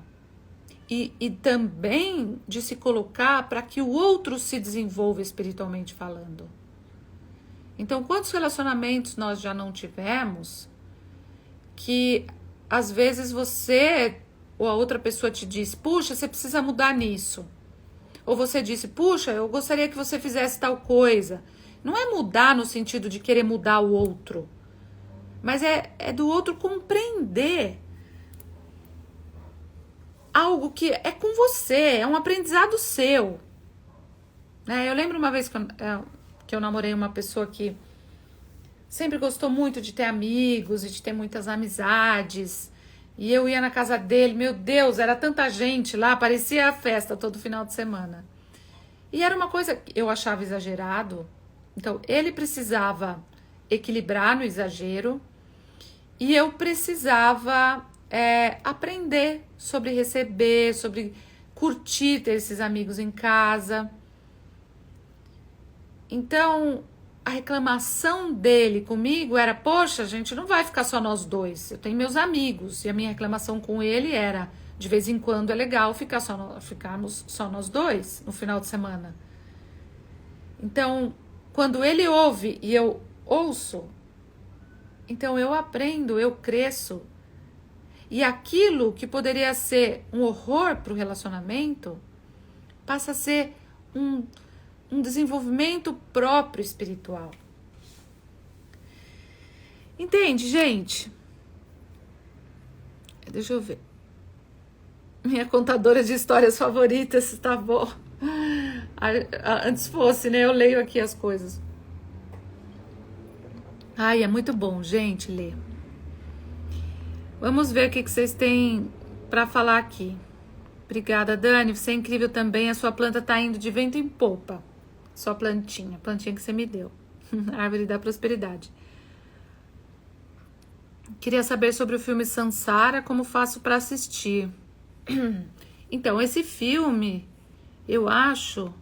E também de se colocar para que o outro se desenvolva espiritualmente falando. Então, quantos relacionamentos nós já não tivemos que às vezes você ou a outra pessoa te diz, puxa, você precisa mudar nisso. Ou você disse, puxa, eu gostaria que você fizesse tal coisa. Não é mudar no sentido de querer mudar o outro, mas é do outro compreender algo que é com você, é um aprendizado seu. Eu lembro uma vez que eu namorei uma pessoa que sempre gostou muito de ter amigos e de ter muitas amizades. E eu ia na casa dele, meu Deus, era tanta gente lá, parecia a festa todo final de semana. E era uma coisa que eu achava exagerado. Então, ele precisava equilibrar no exagero e eu precisava aprender sobre receber, sobre curtir ter esses amigos em casa. Então, a reclamação dele comigo era, poxa, gente, não vai ficar só nós dois, eu tenho meus amigos. E a minha reclamação com ele era, de vez em quando é legal ficarmos só nós dois no final de semana. Então, quando ele ouve e eu ouço, então eu aprendo, eu cresço. E aquilo que poderia ser um horror para o relacionamento, passa a ser um desenvolvimento próprio espiritual. Entende, gente? Deixa eu ver. Minha contadora de histórias favoritas, tá bom? Antes fosse, né? Eu leio aqui as coisas. Ai, é muito bom, gente, ler. Vamos ver o que vocês têm para falar aqui. Obrigada, Dani. Você é incrível também. A sua planta tá indo de vento em popa. Sua plantinha que você me deu. Árvore da prosperidade. Queria saber sobre o filme Sansara, como faço para assistir. Então, esse filme, eu acho...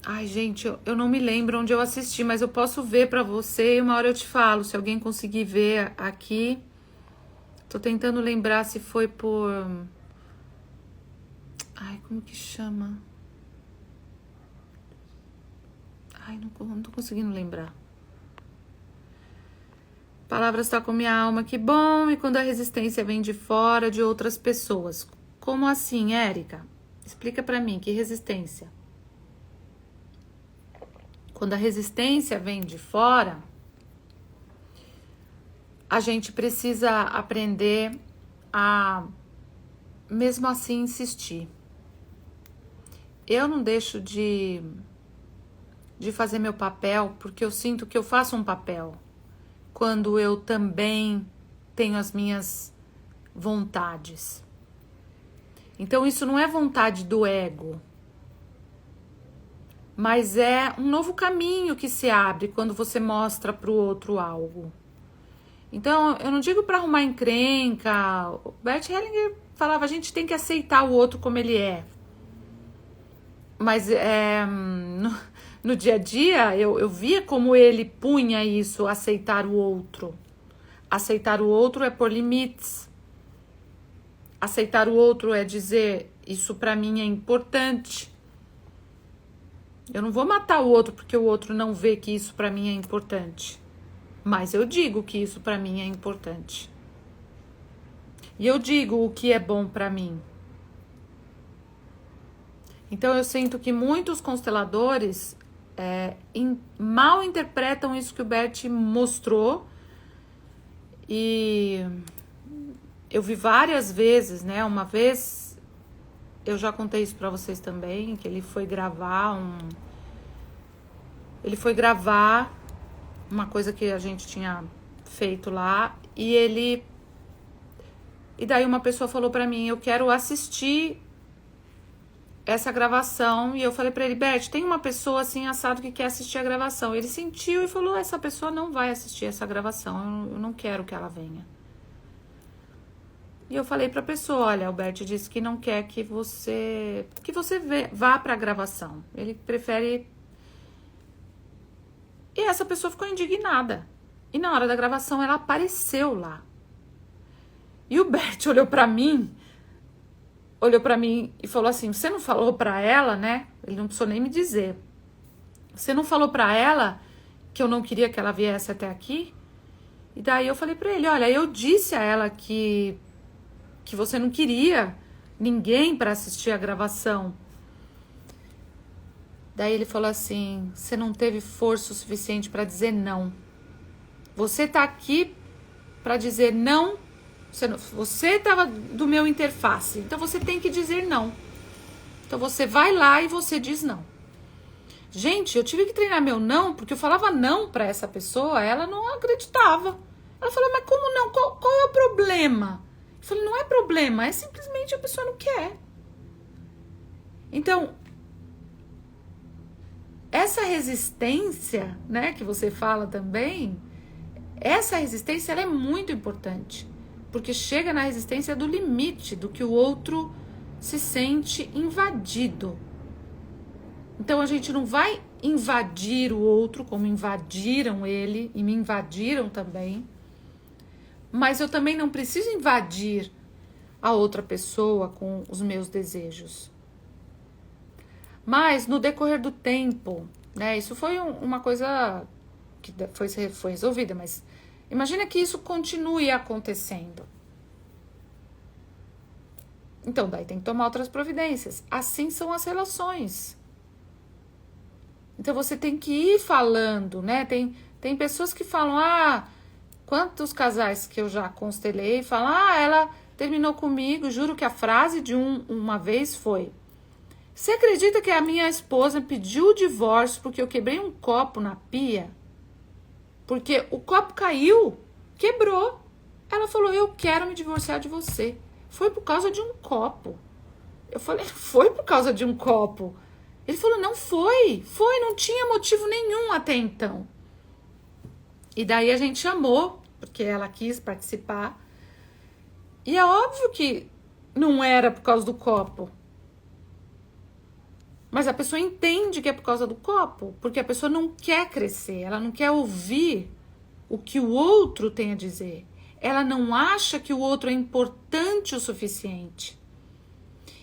Ai, gente, eu não me lembro onde eu assisti, mas eu posso ver pra você e uma hora eu te falo. Se alguém conseguir ver aqui. Tô tentando lembrar se foi por... Ai, como que chama? Ai, não tô conseguindo lembrar. Palavras tá com minha alma, que bom. E quando a resistência vem de fora, de outras pessoas. Como assim, Érica? Explica pra mim, que resistência? Quando a resistência vem de fora, a gente precisa aprender a, mesmo assim, insistir. Eu não deixo de fazer meu papel, porque eu sinto que eu faço um papel quando eu também tenho as minhas vontades. Então, isso não é vontade do ego, mas é um novo caminho que se abre quando você mostra para o outro algo. Então, eu não digo para arrumar encrenca. O Bert Hellinger falava, a gente tem que aceitar o outro como ele é. Mas no dia a dia, eu via como ele punha isso, aceitar o outro. Aceitar o outro é pôr limites. Aceitar o outro é dizer, isso para mim é importante. Eu não vou matar o outro porque o outro não vê que isso para mim é importante. Mas eu digo que isso para mim é importante. E eu digo o que é bom para mim. Então eu sinto que muitos consteladores mal interpretam isso que o Bert mostrou. E eu vi várias vezes, né? Uma vez, eu já contei isso pra vocês também, que ele foi gravar uma coisa que a gente tinha feito lá, e daí uma pessoa falou pra mim, eu quero assistir essa gravação, e eu falei pra ele, Bert, tem uma pessoa assim assado que quer assistir a gravação. Ele sentiu e falou, essa pessoa não vai assistir essa gravação, eu não quero que ela venha. E eu falei pra pessoa, olha, o Bert disse que não quer que você vá pra gravação, ele prefere. E essa pessoa ficou indignada, e na hora da gravação ela apareceu lá. E o Bert olhou pra mim e falou assim, você não falou pra ela, né? Ele não precisou nem me dizer. Você não falou pra ela que eu não queria que ela viesse até aqui? E daí eu falei pra ele, olha, eu disse a ela que você não queria ninguém pra assistir a gravação. Daí ele falou assim, você não teve força o suficiente pra dizer não. Você tá aqui pra dizer não. Você estava do meu interface, então você tem que dizer não. Então você vai lá e você diz não. Gente, eu tive que treinar meu não, porque eu falava não para essa pessoa, ela não acreditava. Ela falou, mas como não? Qual é o problema? Eu falei, não é problema, é simplesmente a pessoa não quer. Então, essa resistência, né, que você fala também, essa resistência ela é muito importante. Porque chega na resistência do limite, do que o outro se sente invadido. Então a gente não vai invadir o outro como invadiram ele e me invadiram também. Mas eu também não preciso invadir a outra pessoa com os meus desejos. Mas no decorrer do tempo, né, isso foi uma coisa que foi resolvida, mas imagina que isso continue acontecendo. Então, daí tem que tomar outras providências. Assim são as relações. Então, você tem que ir falando, né? Tem pessoas que falam, quantos casais que eu já constelei falam, ela terminou comigo, juro que a frase de uma vez foi, você acredita que a minha esposa pediu o divórcio porque eu quebrei um copo na pia? Porque o copo caiu, quebrou. Ela falou, eu quero me divorciar de você. Foi por causa de um copo. Eu falei, foi por causa de um copo. Ele falou, não foi, não tinha motivo nenhum até então. E daí a gente chamou, porque ela quis participar. E é óbvio que não era por causa do copo. Mas a pessoa entende que é por causa do copo, porque a pessoa não quer crescer, ela não quer ouvir o que o outro tem a dizer. Ela não acha que o outro é importante o suficiente.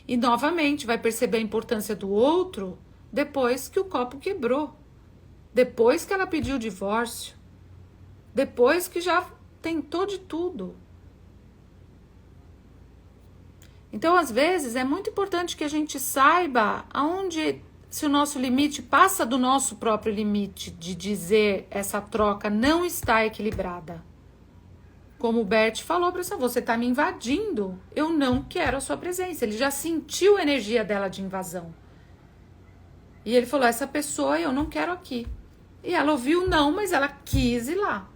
E, novamente, vai perceber a importância do outro depois que o copo quebrou. Depois que ela pediu o divórcio. Depois que já tentou de tudo. Então, às vezes, é muito importante que a gente saiba aonde, se o nosso limite passa do nosso próprio limite, de dizer essa troca não está equilibrada. Como o Bert falou para você está me invadindo, eu não quero a sua presença. Ele já sentiu a energia dela de invasão. E ele falou, essa pessoa eu não quero aqui. E ela ouviu não, mas ela quis ir lá.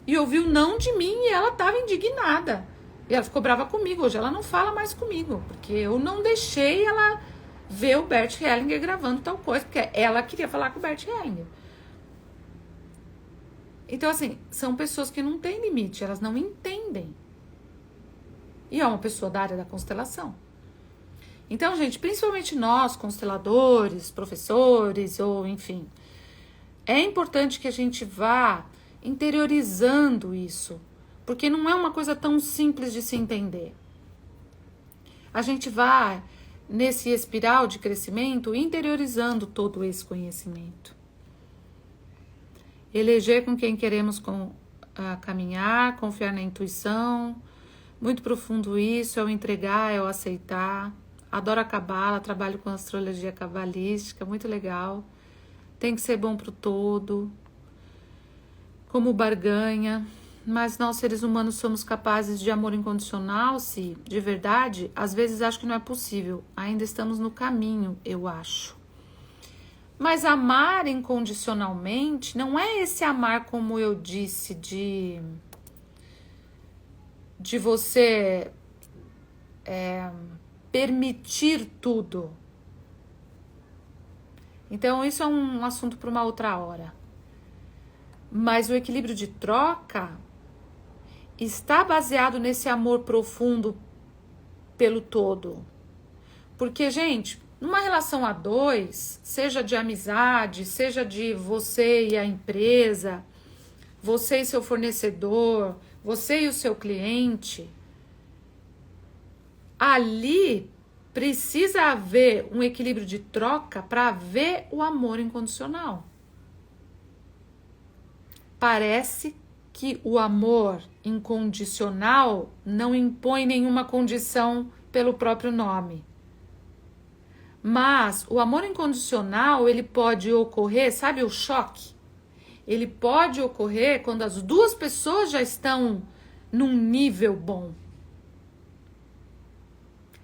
E ouviu não de mim e ela estava indignada. E ela ficou brava comigo. Hoje ela não fala mais comigo, porque eu não deixei ela ver o Bert Hellinger gravando tal coisa, porque ela queria falar com o Bert Hellinger. Então, assim, são pessoas que não têm limite, elas não entendem. E é uma pessoa da área da constelação. Então, gente, principalmente nós, consteladores, professores, ou enfim, é importante que a gente vá interiorizando isso, porque não é uma coisa tão simples de se entender. A gente vai, nesse espiral de crescimento, interiorizando todo esse conhecimento. Eleger com quem queremos caminhar, confiar na intuição. Muito profundo isso, é o entregar, é o aceitar. adoro a cabala, trabalho com astrologia cabalística, muito legal. Tem que ser bom pro todo, como barganha. Mas nós, seres humanos, somos capazes de amor incondicional, se de verdade? Às vezes acho que não é possível. Ainda estamos no caminho, eu acho. Mas amar incondicionalmente não é esse amar, como eu disse, de você permitir tudo. Então, isso é um assunto para uma outra hora. Mas o equilíbrio de troca está baseado nesse amor profundo pelo todo. Porque, gente, numa relação a dois, seja de amizade, seja de você e a empresa, você e seu fornecedor, você e o seu cliente, ali precisa haver um equilíbrio de troca para haver o amor incondicional. Parece que o amor incondicional não impõe nenhuma condição pelo próprio nome. Mas o amor incondicional, ele pode ocorrer, sabe o choque? Ele pode ocorrer quando as duas pessoas já estão num nível bom.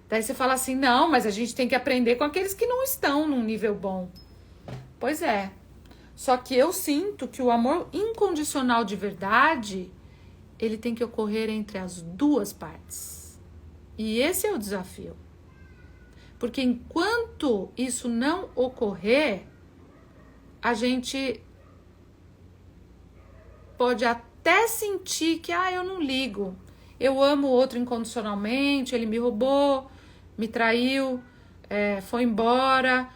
Daí você fala assim, não, mas a gente tem que aprender com aqueles que não estão num nível bom. Pois é. Só que eu sinto que o amor incondicional de verdade, ele tem que ocorrer entre as duas partes. E esse é o desafio. Porque enquanto isso não ocorrer, a gente pode até sentir que, eu não ligo. Eu amo o outro incondicionalmente, ele me roubou, me traiu, foi embora,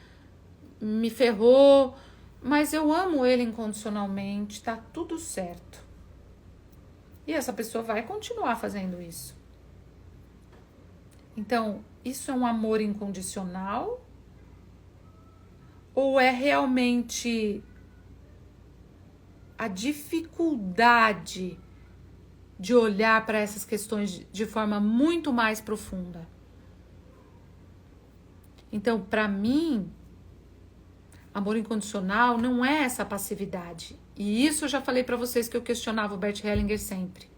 me ferrou. Mas eu amo ele incondicionalmente, tá tudo certo. E essa pessoa vai continuar fazendo isso. Então, isso é um amor incondicional? Ou é realmente a dificuldade de olhar para essas questões de forma muito mais profunda? Então, para mim, amor incondicional não é essa passividade. E isso eu já falei pra vocês que eu questionava o Bert Hellinger sempre.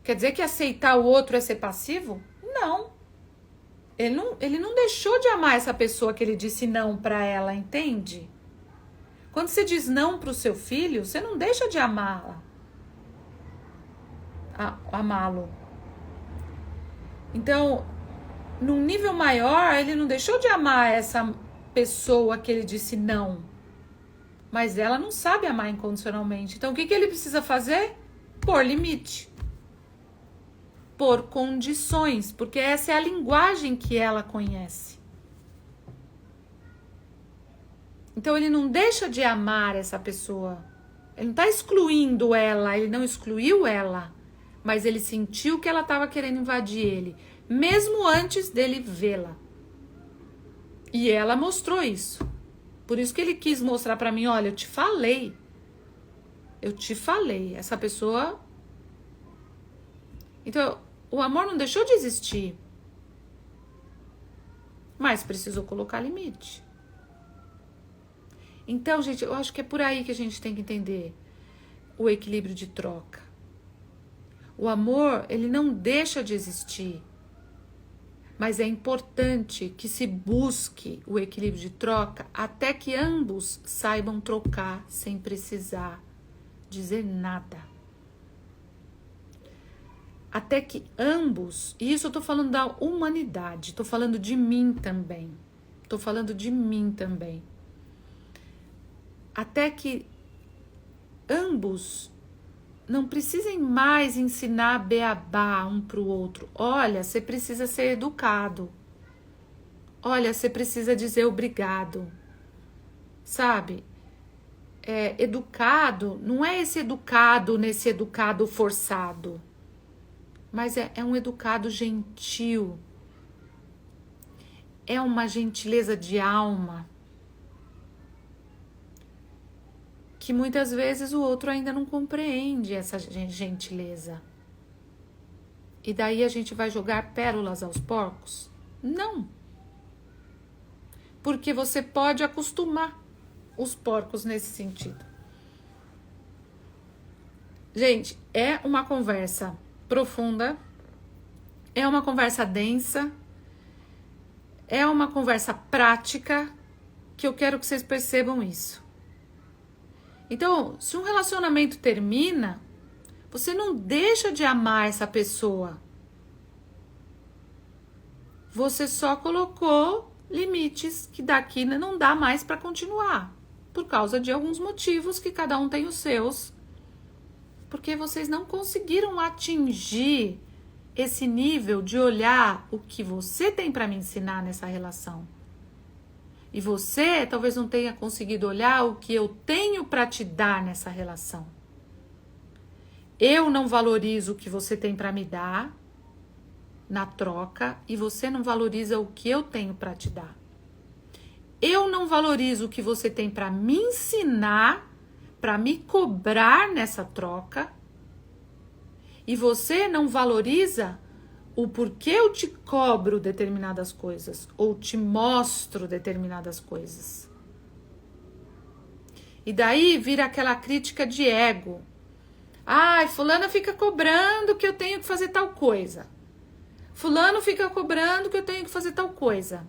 Quer dizer que aceitar o outro é ser passivo? Não. Ele não deixou de amar essa pessoa que ele disse não pra ela, entende? Quando você diz não pro seu filho, você não deixa de amá-lo. Então, num nível maior, ele não deixou de amar essa pessoa que ele disse não, mas ela não sabe amar incondicionalmente. Então o que ele precisa fazer? Pôr limite, pôr condições, porque essa é a linguagem que ela conhece. Então ele não deixa de amar essa pessoa, ele não está excluindo ela, ele não excluiu ela, mas ele sentiu que ela estava querendo invadir ele, mesmo antes dele vê-la. E ela mostrou isso. Por isso que ele quis mostrar pra mim, olha, eu te falei. Essa pessoa... Então, o amor não deixou de existir. Mas precisou colocar limite. Então, gente, eu acho que é por aí que a gente tem que entender o equilíbrio de troca. O amor, ele não deixa de existir. Mas é importante que se busque o equilíbrio de troca até que ambos saibam trocar sem precisar dizer nada. Até que ambos, e isso eu tô falando da humanidade, tô falando de mim também. Até que ambos não precisem mais ensinar beabá um pro outro. Olha, você precisa ser educado. Olha, você precisa dizer obrigado. Sabe? Educado, não é esse educado nesse educado forçado. Mas é um educado gentil. É uma gentileza de alma. Que muitas vezes o outro ainda não compreende essa gentileza. E daí a gente vai jogar pérolas aos porcos? Não. porque você pode acostumar os porcos nesse sentido. Gente, é uma conversa profunda, é uma conversa densa, é uma conversa prática, que eu quero que vocês percebam isso. Então, se um relacionamento termina, você não deixa de amar essa pessoa. Você só colocou limites que daqui não dá mais para continuar, por causa de alguns motivos que cada um tem os seus, porque vocês não conseguiram atingir esse nível de olhar o que você tem para me ensinar nessa relação. E você talvez não tenha conseguido olhar o que eu tenho para te dar nessa relação. Eu não valorizo o que você tem para me dar na troca e você não valoriza o que eu tenho para te dar. Eu não valorizo o que você tem para me ensinar, para me cobrar nessa troca, e você não valoriza o porquê eu te cobro determinadas coisas ou te mostro determinadas coisas. E daí vira aquela crítica de ego. Ai, fulana fica cobrando que eu tenho que fazer tal coisa. Fulano fica cobrando que eu tenho que fazer tal coisa.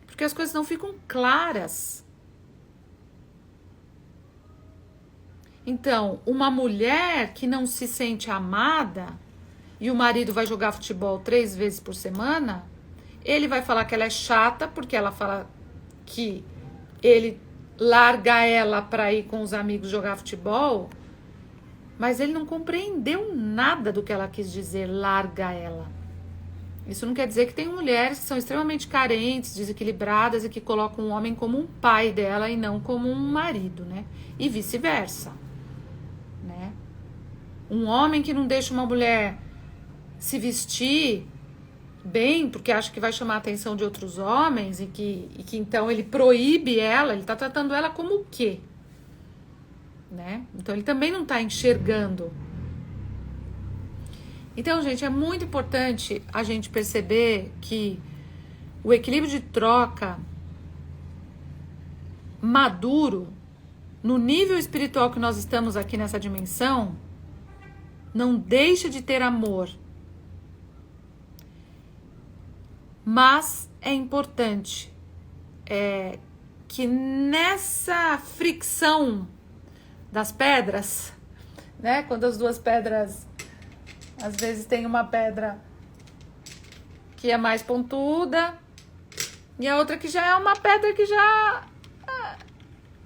Porque as coisas não ficam claras. Então, uma mulher que não se sente amada e o marido vai jogar futebol 3 vezes por semana, ele vai falar que ela é chata porque ela fala que ele larga ela para ir com os amigos jogar futebol, mas ele não compreendeu nada do que ela quis dizer, larga ela. Isso não quer dizer que tem mulheres que são extremamente carentes, desequilibradas e que colocam um homem como um pai dela e não como um marido, né? E vice-versa, né? Um homem que não deixa uma mulher se vestir bem porque acha que vai chamar a atenção de outros homens e que então ele proíbe ela, ele tá tratando ela como o quê? Né? Então ele também não tá enxergando. Então, gente, é muito importante a gente perceber que o equilíbrio de troca maduro, no nível espiritual que nós estamos aqui nessa dimensão, não deixa de ter amor. Mas é importante que nessa fricção das pedras, né? Quando as duas pedras, às vezes tem uma pedra que é mais pontuda e a outra que já é uma pedra que já...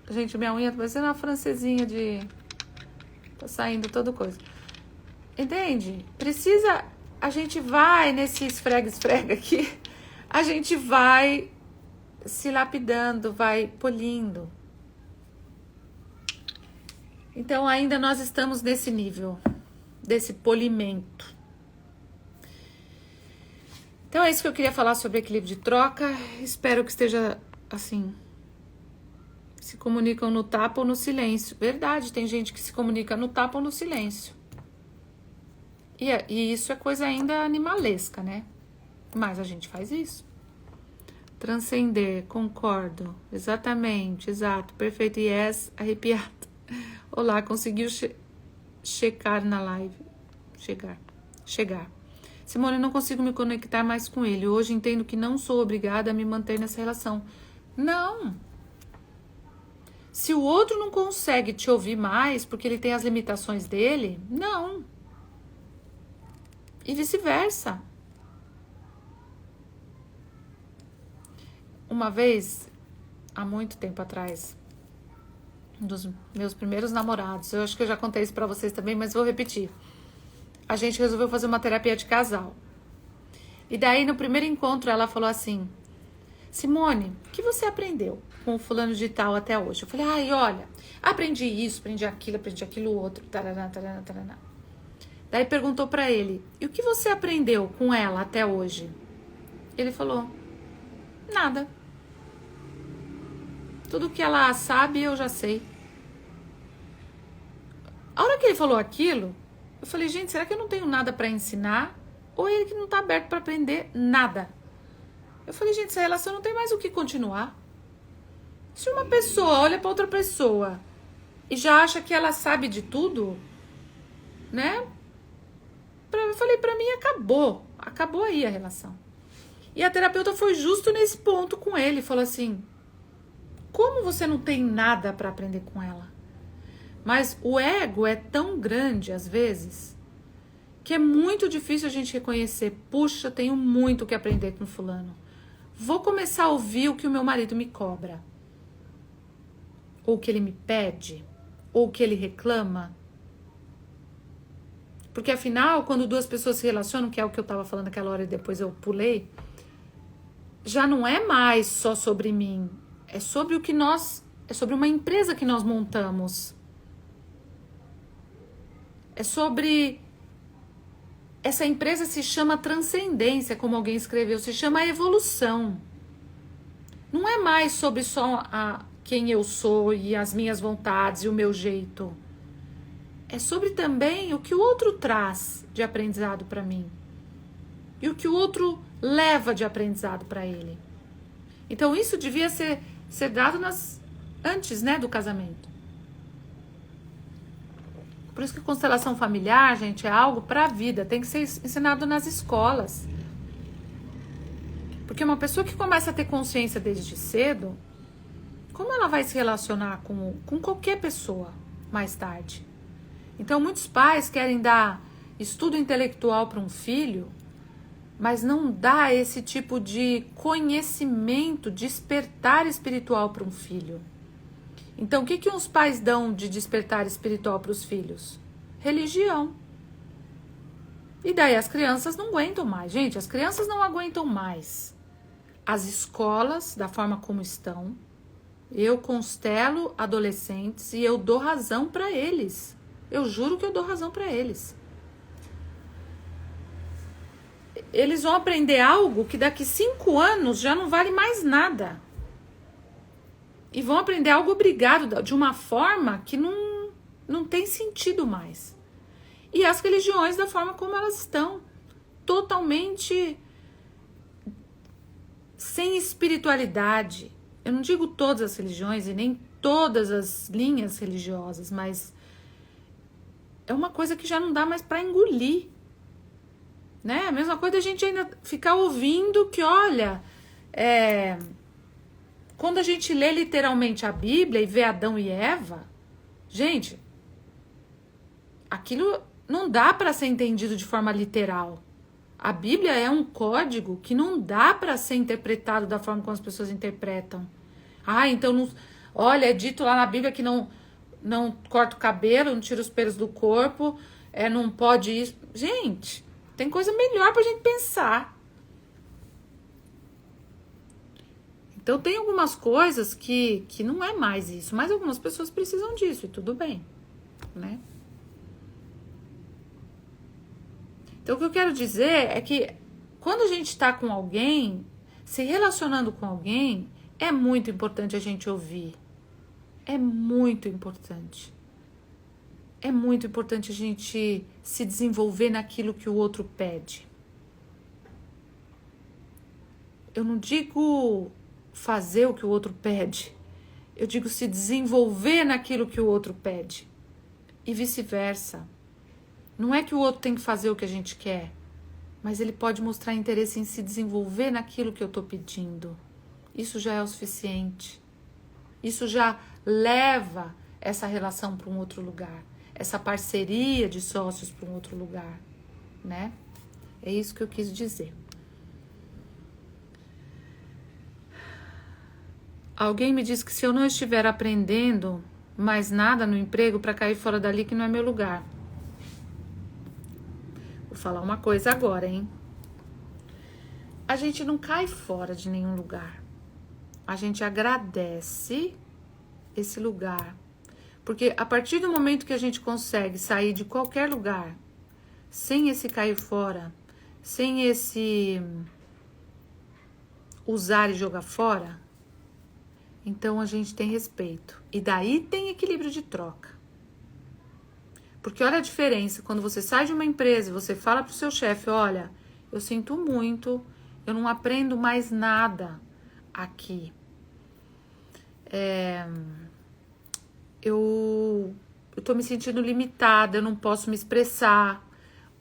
Gente, minha unha tá parecendo uma francesinha de... Tá saindo toda coisa. Entende? Precisa... A gente vai nesse esfrega-esfrega aqui, a gente vai se lapidando, vai polindo. Então, ainda nós estamos nesse nível, desse polimento. Então, é isso que eu queria falar sobre equilíbrio de troca. Espero que esteja, assim, se comunicam no tapa ou no silêncio. Verdade, tem gente que se comunica no tapa ou no silêncio. E isso é coisa ainda animalesca, né? Mas a gente faz isso. Transcender, concordo. Exatamente, exato. Perfeito, yes, arrepiado. Olá, conseguiu checar na live. Chegar. Simone, não consigo me conectar mais com ele. Hoje entendo que não sou obrigada a me manter nessa relação. Não. Se o outro não consegue te ouvir mais porque ele tem as limitações dele, não. E vice-versa. Uma vez, há muito tempo atrás, um dos meus primeiros namorados, eu acho que eu já contei isso pra vocês também, mas vou repetir. A gente resolveu fazer uma terapia de casal. E daí, no primeiro encontro, ela falou assim: Simone, o que você aprendeu com o fulano de tal até hoje? Eu falei, ai, olha, aprendi isso, aprendi aquilo outro, tarará, tarará, tarará. Daí perguntou pra ele, e o que você aprendeu com ela até hoje? Ele falou, nada. Tudo que ela sabe, eu já sei. A hora que ele falou aquilo, eu falei, gente, será que eu não tenho nada pra ensinar? Ou ele que não tá aberto pra aprender nada? Eu falei, gente, essa relação não tem mais o que continuar. Se uma pessoa olha para outra pessoa e já acha que ela sabe de tudo, né? Eu falei, para mim acabou. Acabou aí a relação. E a terapeuta foi justo nesse ponto com ele. Falou assim, como você não tem nada para aprender com ela? Mas o ego é tão grande, às vezes, que é muito difícil a gente reconhecer. Puxa, tenho muito que aprender com fulano. Vou começar a ouvir o que o meu marido me cobra. Ou o que ele me pede. Ou o que ele reclama. Porque afinal, quando duas pessoas se relacionam, que é o que eu estava falando naquela hora e depois eu pulei, já não é mais só sobre mim. É sobre o que nós... É sobre uma empresa que nós montamos. É sobre... Essa empresa se chama transcendência, como alguém escreveu. Se chama evolução. Não é mais sobre só quem eu sou e as minhas vontades e o meu jeito. É sobre também o que o outro traz de aprendizado para mim. E o que o outro leva de aprendizado para ele. Então isso devia ser dado antes, né, do casamento. Por isso que constelação familiar, gente, é algo para a vida. Tem que ser ensinado nas escolas. Porque uma pessoa que começa a ter consciência desde cedo, como ela vai se relacionar com qualquer pessoa mais tarde? Então, muitos pais querem dar estudo intelectual para um filho, mas não dá esse tipo de conhecimento, despertar espiritual para um filho. Então, o que uns pais dão de despertar espiritual para os filhos? Religião. E daí as crianças não aguentam mais. Gente, as crianças não aguentam mais. As escolas, da forma como estão, eu constelo adolescentes e eu dou razão para eles. Eu juro que eu dou razão para eles. Eles vão aprender algo que daqui 5 anos já não vale mais nada. E vão aprender algo obrigado, de uma forma que não tem sentido mais. E as religiões da forma como elas estão. Totalmente sem espiritualidade. Eu não digo todas as religiões e nem todas as linhas religiosas, mas é uma coisa que já não dá mais para engolir. Né? A mesma coisa a gente ainda ficar ouvindo que, olha, quando a gente lê literalmente a Bíblia e vê Adão e Eva, gente, aquilo não dá para ser entendido de forma literal. A Bíblia é um código que não dá para ser interpretado da forma como as pessoas interpretam. Então, não, olha, é dito lá na Bíblia que não corta o cabelo, não tira os pelos do corpo, não pode isso. Gente, tem coisa melhor pra gente pensar. Então tem algumas coisas que não é mais isso, mas algumas pessoas precisam disso e tudo bem, né? Então o que eu quero dizer é que quando a gente tá com alguém, se relacionando com alguém, é muito importante a gente ouvir. É muito importante. É muito importante a gente se desenvolver naquilo que o outro pede. Eu não digo fazer o que o outro pede. Eu digo se desenvolver naquilo que o outro pede. E vice-versa. Não é que o outro tem que fazer o que a gente quer, mas ele pode mostrar interesse em se desenvolver naquilo que eu estou pedindo. Isso já é o suficiente. Isso já leva essa relação para um outro lugar. Essa parceria de sócios para um outro lugar, né? É isso que eu quis dizer. Alguém me disse que se eu não estiver aprendendo mais nada no emprego para cair fora dali, que não é meu lugar. Vou falar uma coisa agora, hein? A gente não cai fora de nenhum lugar. A gente agradece esse lugar. Porque a partir do momento que a gente consegue sair de qualquer lugar, sem esse cair fora, sem esse usar e jogar fora, então a gente tem respeito. E daí tem equilíbrio de troca. Porque olha a diferença, quando você sai de uma empresa e você fala pro seu chefe, olha, eu sinto muito, Eu não aprendo mais nada aqui. Eu tô me sentindo limitada, eu não posso me expressar,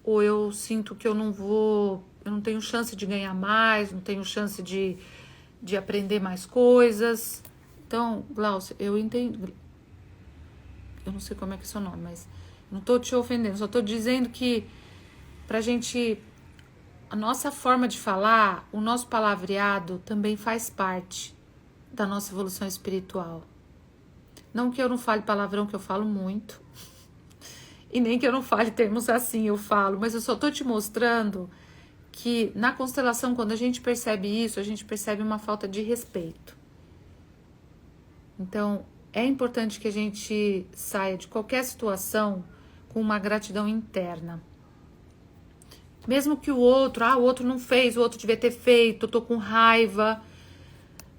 ou eu sinto que eu não tenho chance de ganhar mais, não tenho chance de aprender mais coisas. Então, Glaucia, eu entendo. Eu não sei como é que é seu nome, mas não tô te ofendendo, só tô dizendo que pra gente, a nossa forma de falar, o nosso palavreado também faz parte da nossa evolução espiritual. Não que eu não fale palavrão, que eu falo muito, e nem que eu não fale termos assim, eu falo, mas eu só tô te mostrando que na constelação, quando a gente percebe isso, a gente percebe uma falta de respeito. Então, é importante que a gente saia de qualquer situação com uma gratidão interna. Mesmo que o outro não fez, o outro devia ter feito, eu tô com raiva.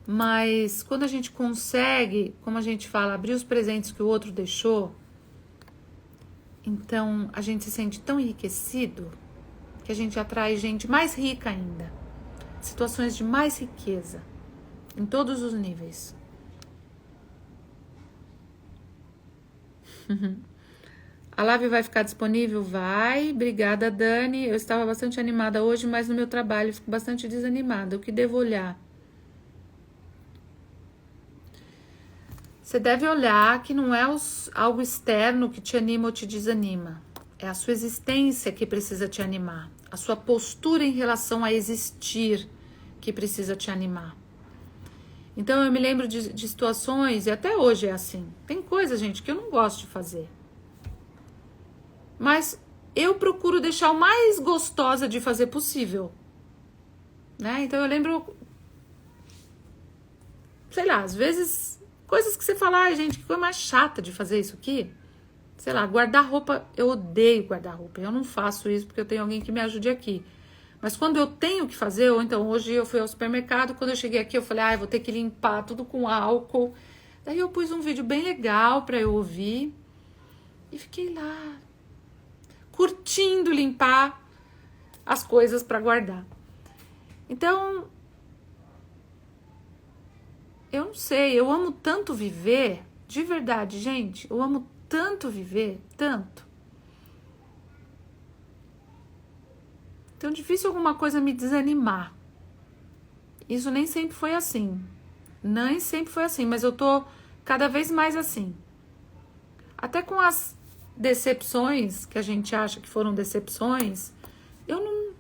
Mas quando a gente consegue, como a gente fala, abrir os presentes que o outro deixou, então a gente se sente tão enriquecido que a gente atrai gente mais rica ainda. Situações de mais riqueza, em todos os níveis. A live vai ficar disponível? Vai. Obrigada, Dani. Eu estava bastante animada hoje, mas no meu trabalho fico bastante desanimada. O que devo olhar? Você deve olhar que não é algo externo que te anima ou te desanima. É a sua existência que precisa te animar. A sua postura em relação a existir que precisa te animar. Então eu me lembro de situações, e até hoje é assim. Tem coisas, gente, que eu não gosto de fazer. Mas eu procuro deixar o mais gostosa de fazer possível. Né? Então eu lembro, sei lá, às vezes, coisas que você fala, ai gente, que coisa mais chata de fazer isso aqui. Sei lá, guardar roupa, eu odeio guardar roupa. Eu não faço isso porque eu tenho alguém que me ajude aqui. Mas quando eu tenho que fazer, ou então hoje eu fui ao supermercado, quando eu cheguei aqui eu falei, eu vou ter que limpar tudo com álcool. Daí eu pus um vídeo bem legal pra eu ouvir e fiquei lá, curtindo limpar as coisas pra guardar. Então, eu não sei, eu amo tanto viver, de verdade, gente, eu amo tanto viver, tanto. Então, difícil alguma coisa me desanimar. Isso nem sempre foi assim. Nem sempre foi assim, mas eu tô cada vez mais assim. Até com as decepções, que a gente acha que foram decepções, eu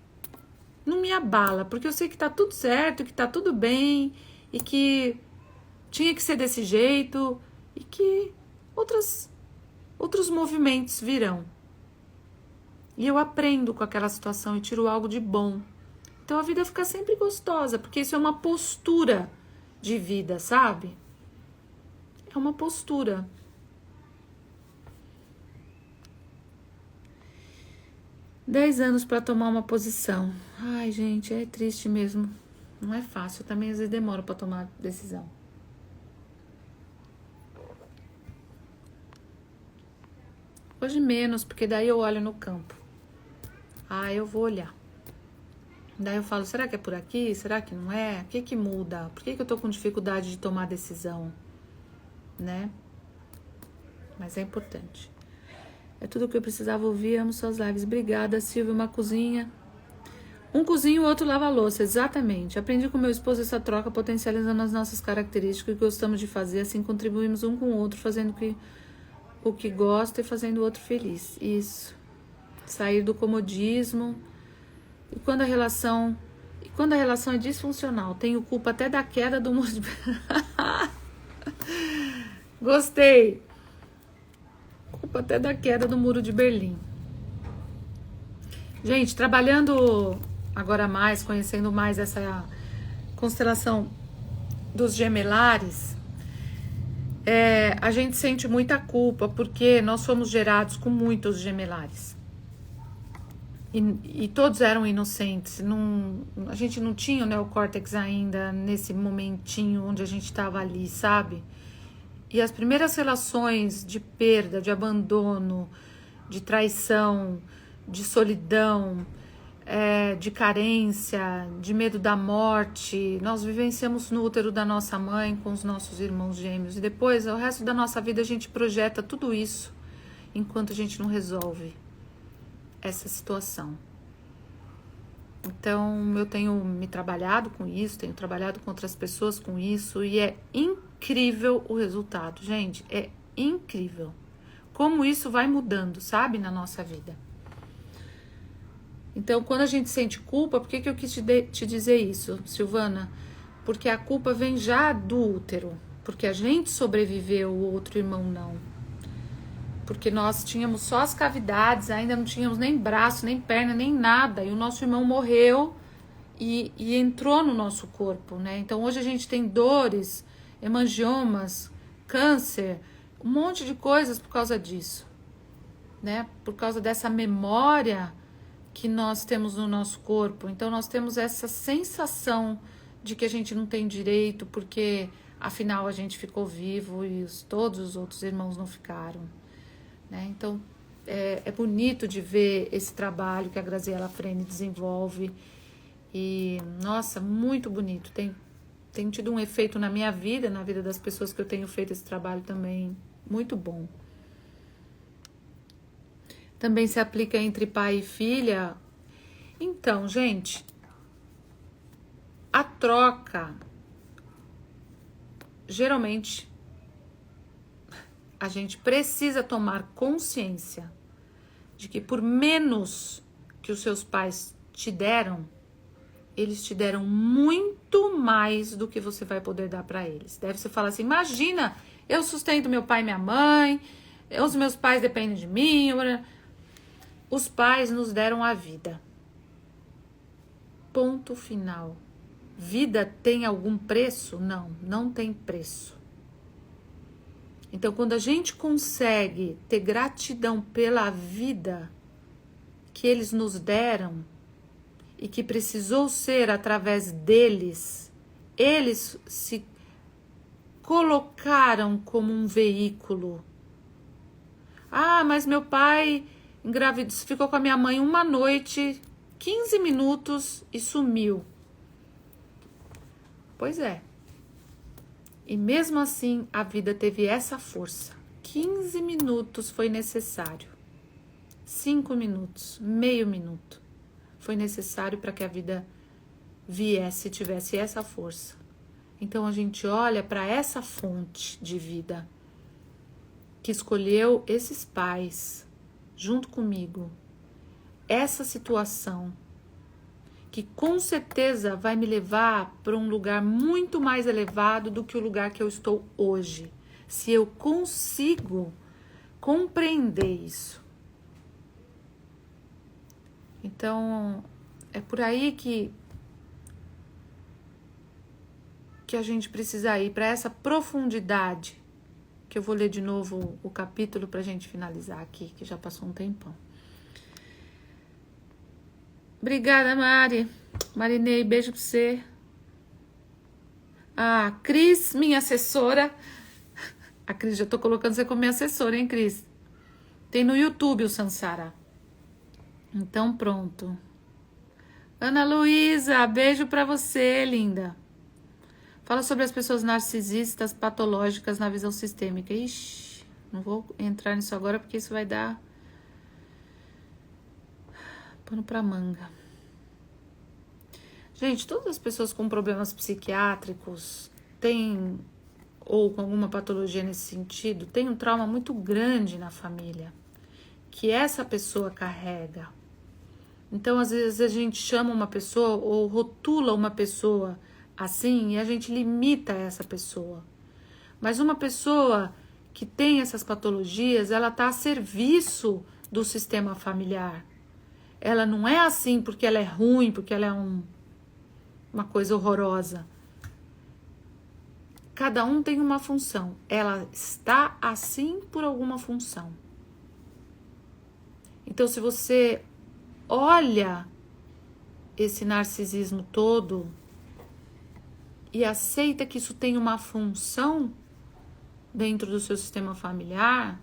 não me abala, porque eu sei que tá tudo certo, que tá tudo bem, e que tinha que ser desse jeito, e que outros movimentos virão. E eu aprendo com aquela situação e tiro algo de bom. Então a vida fica sempre gostosa, porque isso é uma postura de vida, sabe? É uma postura. Dez anos para tomar uma posição. Ai, gente, é triste mesmo. Não é fácil. Eu também às vezes demoro para tomar decisão. Hoje menos, porque daí eu olho no campo. Eu vou olhar. Daí eu falo, será que é por aqui? Será que não é? O que muda? Por que eu tô com dificuldade de tomar decisão? Né? Mas é importante. É tudo o que eu precisava ouvir. Amo suas lives. Obrigada, Silvia. Uma cozinha. Um cozinha, o outro lava a louça. Exatamente. Aprendi com meu esposo essa troca, potencializando as nossas características, o que gostamos de fazer. Assim contribuímos um com o outro, fazendo o que gosta e fazendo o outro feliz. Isso. Sair do comodismo. E quando a relação é disfuncional, tenho culpa até da queda do muro de Berlim. Gostei. Culpa até da queda do muro de Berlim. Gente, trabalhando agora mais, conhecendo mais essa constelação dos gemelares, a gente sente muita culpa porque nós fomos gerados com muitos gemelares. E todos eram inocentes. A gente não tinha o neocórtex ainda nesse momentinho onde a gente estava ali, sabe? E as primeiras relações de perda, de abandono, de traição, de solidão, de carência, de medo da morte. Nós vivenciamos no útero da nossa mãe com os nossos irmãos gêmeos e depois, o resto da nossa vida, a gente projeta tudo isso enquanto a gente não resolve essa situação. Então, eu tenho me trabalhado com isso, tenho trabalhado com outras pessoas com isso e é incrível o resultado, gente, é incrível como isso vai mudando, sabe, na nossa vida. Então, quando a gente sente culpa, por que eu quis te dizer isso, Silvana? Porque a culpa vem já do útero, porque a gente sobreviveu, o outro irmão não. Porque nós tínhamos só as cavidades, ainda não tínhamos nem braço, nem perna, nem nada. E o nosso irmão morreu e entrou no nosso corpo, né? Então hoje a gente tem dores, hemangiomas, câncer, um monte de coisas por causa disso, né? Por causa dessa memória que nós temos no nosso corpo. Então nós temos essa sensação de que a gente não tem direito, porque afinal a gente ficou vivo e todos os outros irmãos não ficaram. Né? Então, é bonito de ver esse trabalho que a Graziella Frene desenvolve e, nossa, muito bonito. Tem tido um efeito na minha vida, na vida das pessoas que eu tenho feito esse trabalho também, muito bom. Também se aplica entre pai e filha. Então, gente, a troca, geralmente, a gente precisa tomar consciência de que por menos que os seus pais te deram, eles te deram muito mais do que você vai poder dar para eles. Deve você falar assim, imagina, eu sustento meu pai e minha mãe, os meus pais dependem de mim. Os pais nos deram a vida. Ponto final. Vida tem algum preço? Não, não tem preço. Então, quando a gente consegue ter gratidão pela vida que eles nos deram e que precisou ser através deles, eles se colocaram como um veículo. Ah, mas meu pai engravidou, ficou com a minha mãe uma noite, 15 minutos e sumiu. Pois é. E mesmo assim, a vida teve essa força. 15 minutos foi necessário. 5 minutos, meio minuto. Foi necessário para que a vida viesse e tivesse essa força. Então, a gente olha para essa fonte de vida que escolheu esses pais junto comigo. Essa situação que com certeza vai me levar para um lugar muito mais elevado do que o lugar que eu estou hoje. Se eu consigo compreender isso. Então, é por aí que a gente precisa ir, para essa profundidade, que eu vou ler de novo o capítulo para a gente finalizar aqui, que já passou um tempão. Obrigada, Mari. Marinei, beijo pra você. Ah, Cris, minha assessora. A Cris, já tô colocando você como minha assessora, hein, Cris? Tem no YouTube o Sansara. Então, pronto. Ana Luísa, beijo pra você, linda. Fala sobre as pessoas narcisistas patológicas na visão sistêmica. Ixi, não vou entrar nisso agora porque isso vai dar pano pra manga. Gente, todas as pessoas com problemas psiquiátricos têm, ou com alguma patologia nesse sentido, tem um trauma muito grande na família, que essa pessoa carrega. Então, às vezes, a gente chama uma pessoa ou rotula uma pessoa assim e a gente limita essa pessoa. Mas uma pessoa que tem essas patologias, ela está a serviço do sistema familiar. Ela não é assim porque ela é ruim, porque ela é uma coisa horrorosa. Cada um tem uma função. Ela está assim por alguma função. Então, se você olha esse narcisismo todo e aceita que isso tem uma função dentro do seu sistema familiar,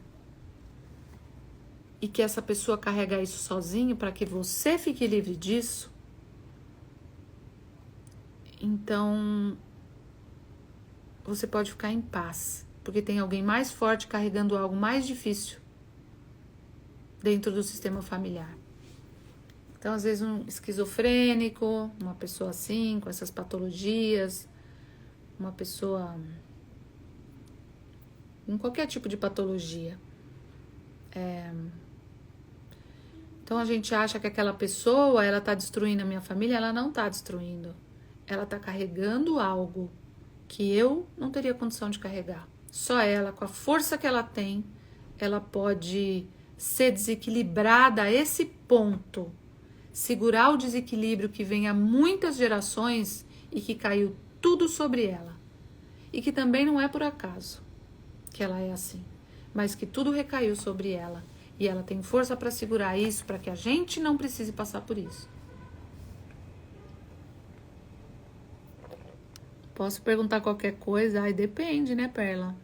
e que essa pessoa carrega isso sozinho para que você fique livre disso, então você pode ficar em paz, porque tem alguém mais forte carregando algo mais difícil dentro do sistema familiar. Então, às vezes, um esquizofrênico, uma pessoa assim, com essas patologias, uma pessoa com qualquer tipo de patologia. Então, a gente acha que aquela pessoa, ela tá destruindo a minha família, ela não tá destruindo. Ela tá carregando algo que eu não teria condição de carregar. Só ela, com a força que ela tem, ela pode ser desequilibrada a esse ponto, segurar o desequilíbrio que vem há muitas gerações e que caiu tudo sobre ela. E que também não é por acaso que ela é assim, mas que tudo recaiu sobre ela. E ela tem força para segurar isso, para que a gente não precise passar por isso. Posso perguntar qualquer coisa? Aí depende, né, Perla?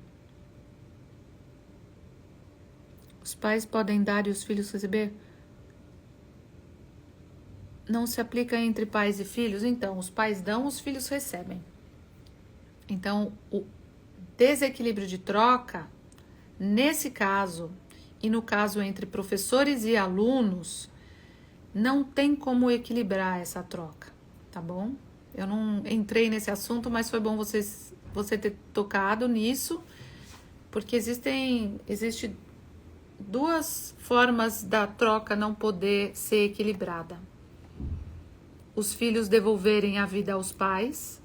Os pais podem dar e os filhos receber? Não se aplica entre pais e filhos? Então, os pais dão, os filhos recebem. Então, o desequilíbrio de troca, nesse caso, e no caso entre professores e alunos, não tem como equilibrar essa troca, tá bom? Eu não entrei nesse assunto, mas foi bom você ter tocado nisso, porque existe duas formas da troca não poder ser equilibrada. Os filhos devolverem a vida aos pais,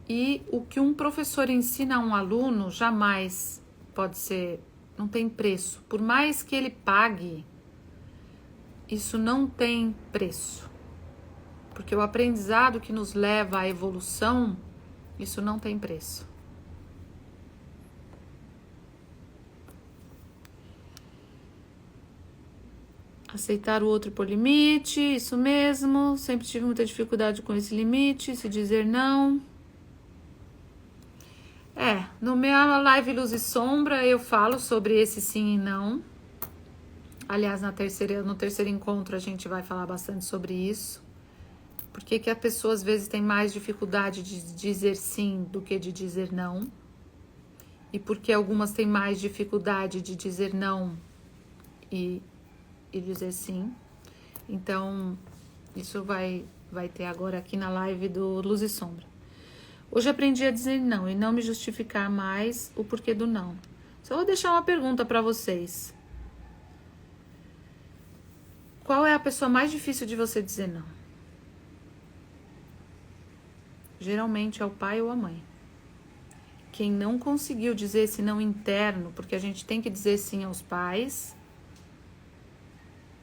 e o que um professor ensina a um aluno jamais pode ser, não tem preço. Por mais que ele pague, isso não tem preço. Porque o aprendizado que nos leva à evolução, isso não tem preço. Aceitar o outro por limite, isso mesmo. Sempre tive muita dificuldade com esse limite, se dizer não. No meu live Luz e Sombra eu falo sobre esse sim e não. Aliás, no terceiro encontro a gente vai falar bastante sobre isso. Por que a pessoa às vezes tem mais dificuldade de dizer sim do que de dizer não? E por que algumas têm mais dificuldade de dizer não e dizer sim? Então, isso vai ter agora aqui na live do Luz e Sombra. Hoje aprendi a dizer não e não me justificar mais o porquê do não. Só vou deixar uma pergunta para vocês. Qual é a pessoa mais difícil de você dizer não? Geralmente é o pai ou a mãe. Quem não conseguiu dizer esse não interno, porque a gente tem que dizer sim aos pais.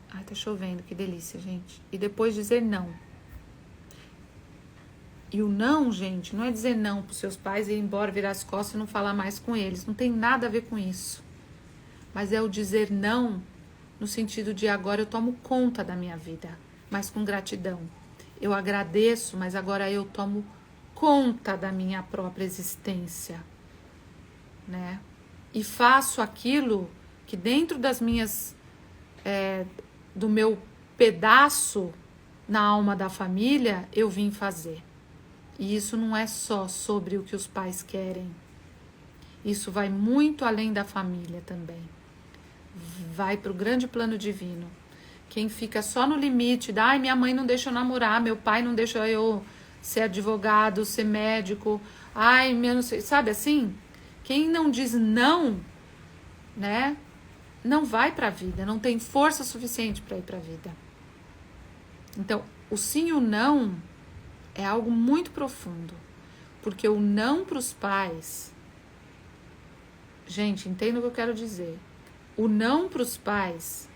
Ai, tá chovendo, que delícia, gente. E depois dizer não. E o não, gente, não é dizer não pros seus pais e ir embora, virar as costas e não falar mais com eles. Não tem nada a ver com isso. Mas é o dizer não no sentido de agora eu tomo conta da minha vida, mas com gratidão. Eu agradeço, mas agora eu tomo conta da minha própria existência, né? E faço aquilo que dentro das minhas, do meu pedaço na alma da família, eu vim fazer. E isso não é só sobre o que os pais querem. Isso vai muito além da família também. Vai para o grande plano divino. Quem fica só no limite da, ai, minha mãe não deixa eu namorar, meu pai não deixa eu ser advogado, ser médico, ai, não sei, sabe assim? Quem não diz não, né, não vai para a vida, não tem força suficiente para ir para a vida. Então, o sim e o não é algo muito profundo, porque o não para os pais, gente, entenda o que eu quero dizer. O não para os pais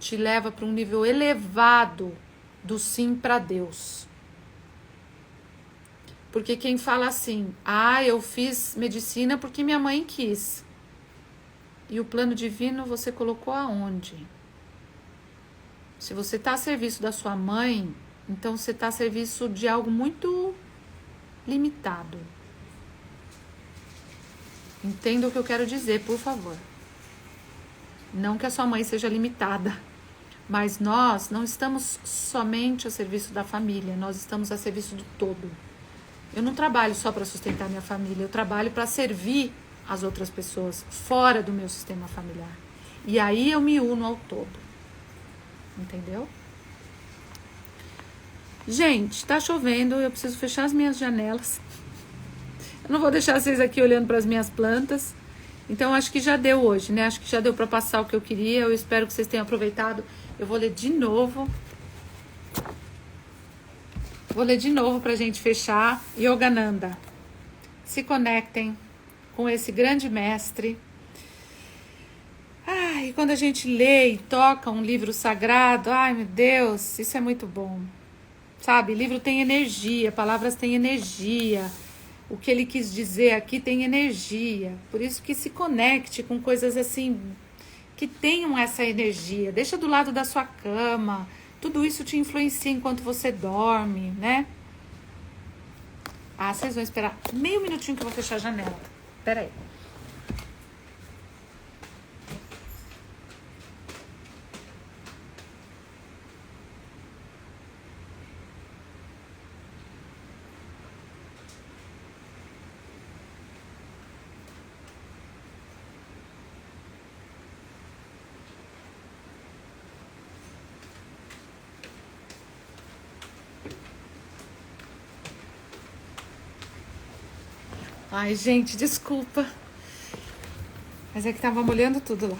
te leva para um nível elevado do sim para Deus. Porque quem fala assim, eu fiz medicina porque minha mãe quis. E o plano divino você colocou aonde? Se você está a serviço da sua mãe, então você está a serviço de algo muito limitado. Entenda o que eu quero dizer, por favor. Não que a sua mãe seja limitada, mas nós não estamos somente a serviço da família, nós estamos a serviço do todo. Eu não trabalho só para sustentar minha família, eu trabalho para servir as outras pessoas fora do meu sistema familiar. E aí eu me uno ao todo. Entendeu? Gente, tá chovendo, eu preciso fechar as minhas janelas. Eu não vou deixar vocês aqui olhando para as minhas plantas. Então acho que já deu hoje, né? Acho que já deu para passar o que eu queria. Eu espero que vocês tenham aproveitado. Eu vou ler de novo. Vou ler de novo pra gente fechar. Yogananda. Se conectem com esse grande mestre. Ai, quando a gente lê e toca um livro sagrado, ai meu Deus, isso é muito bom. Sabe, livro tem energia, palavras têm energia. O que ele quis dizer aqui tem energia. Por isso que se conecte com coisas assim, que tenham essa energia. Deixa do lado da sua cama. Tudo isso te influencia enquanto você dorme, né? Ah, vocês vão esperar meio minutinho que eu vou fechar a janela. Pera aí. Ai, gente, desculpa. Mas é que tava molhando tudo lá.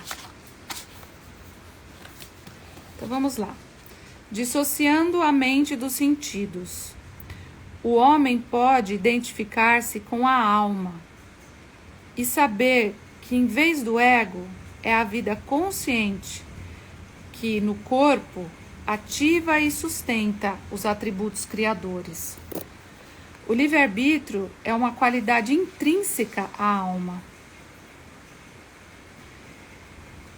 Então vamos lá. Dissociando a mente dos sentidos. O homem pode identificar-se com a alma e saber que em vez do ego é a vida consciente que no corpo ativa e sustenta os atributos criadores. O livre-arbítrio é uma qualidade intrínseca à alma.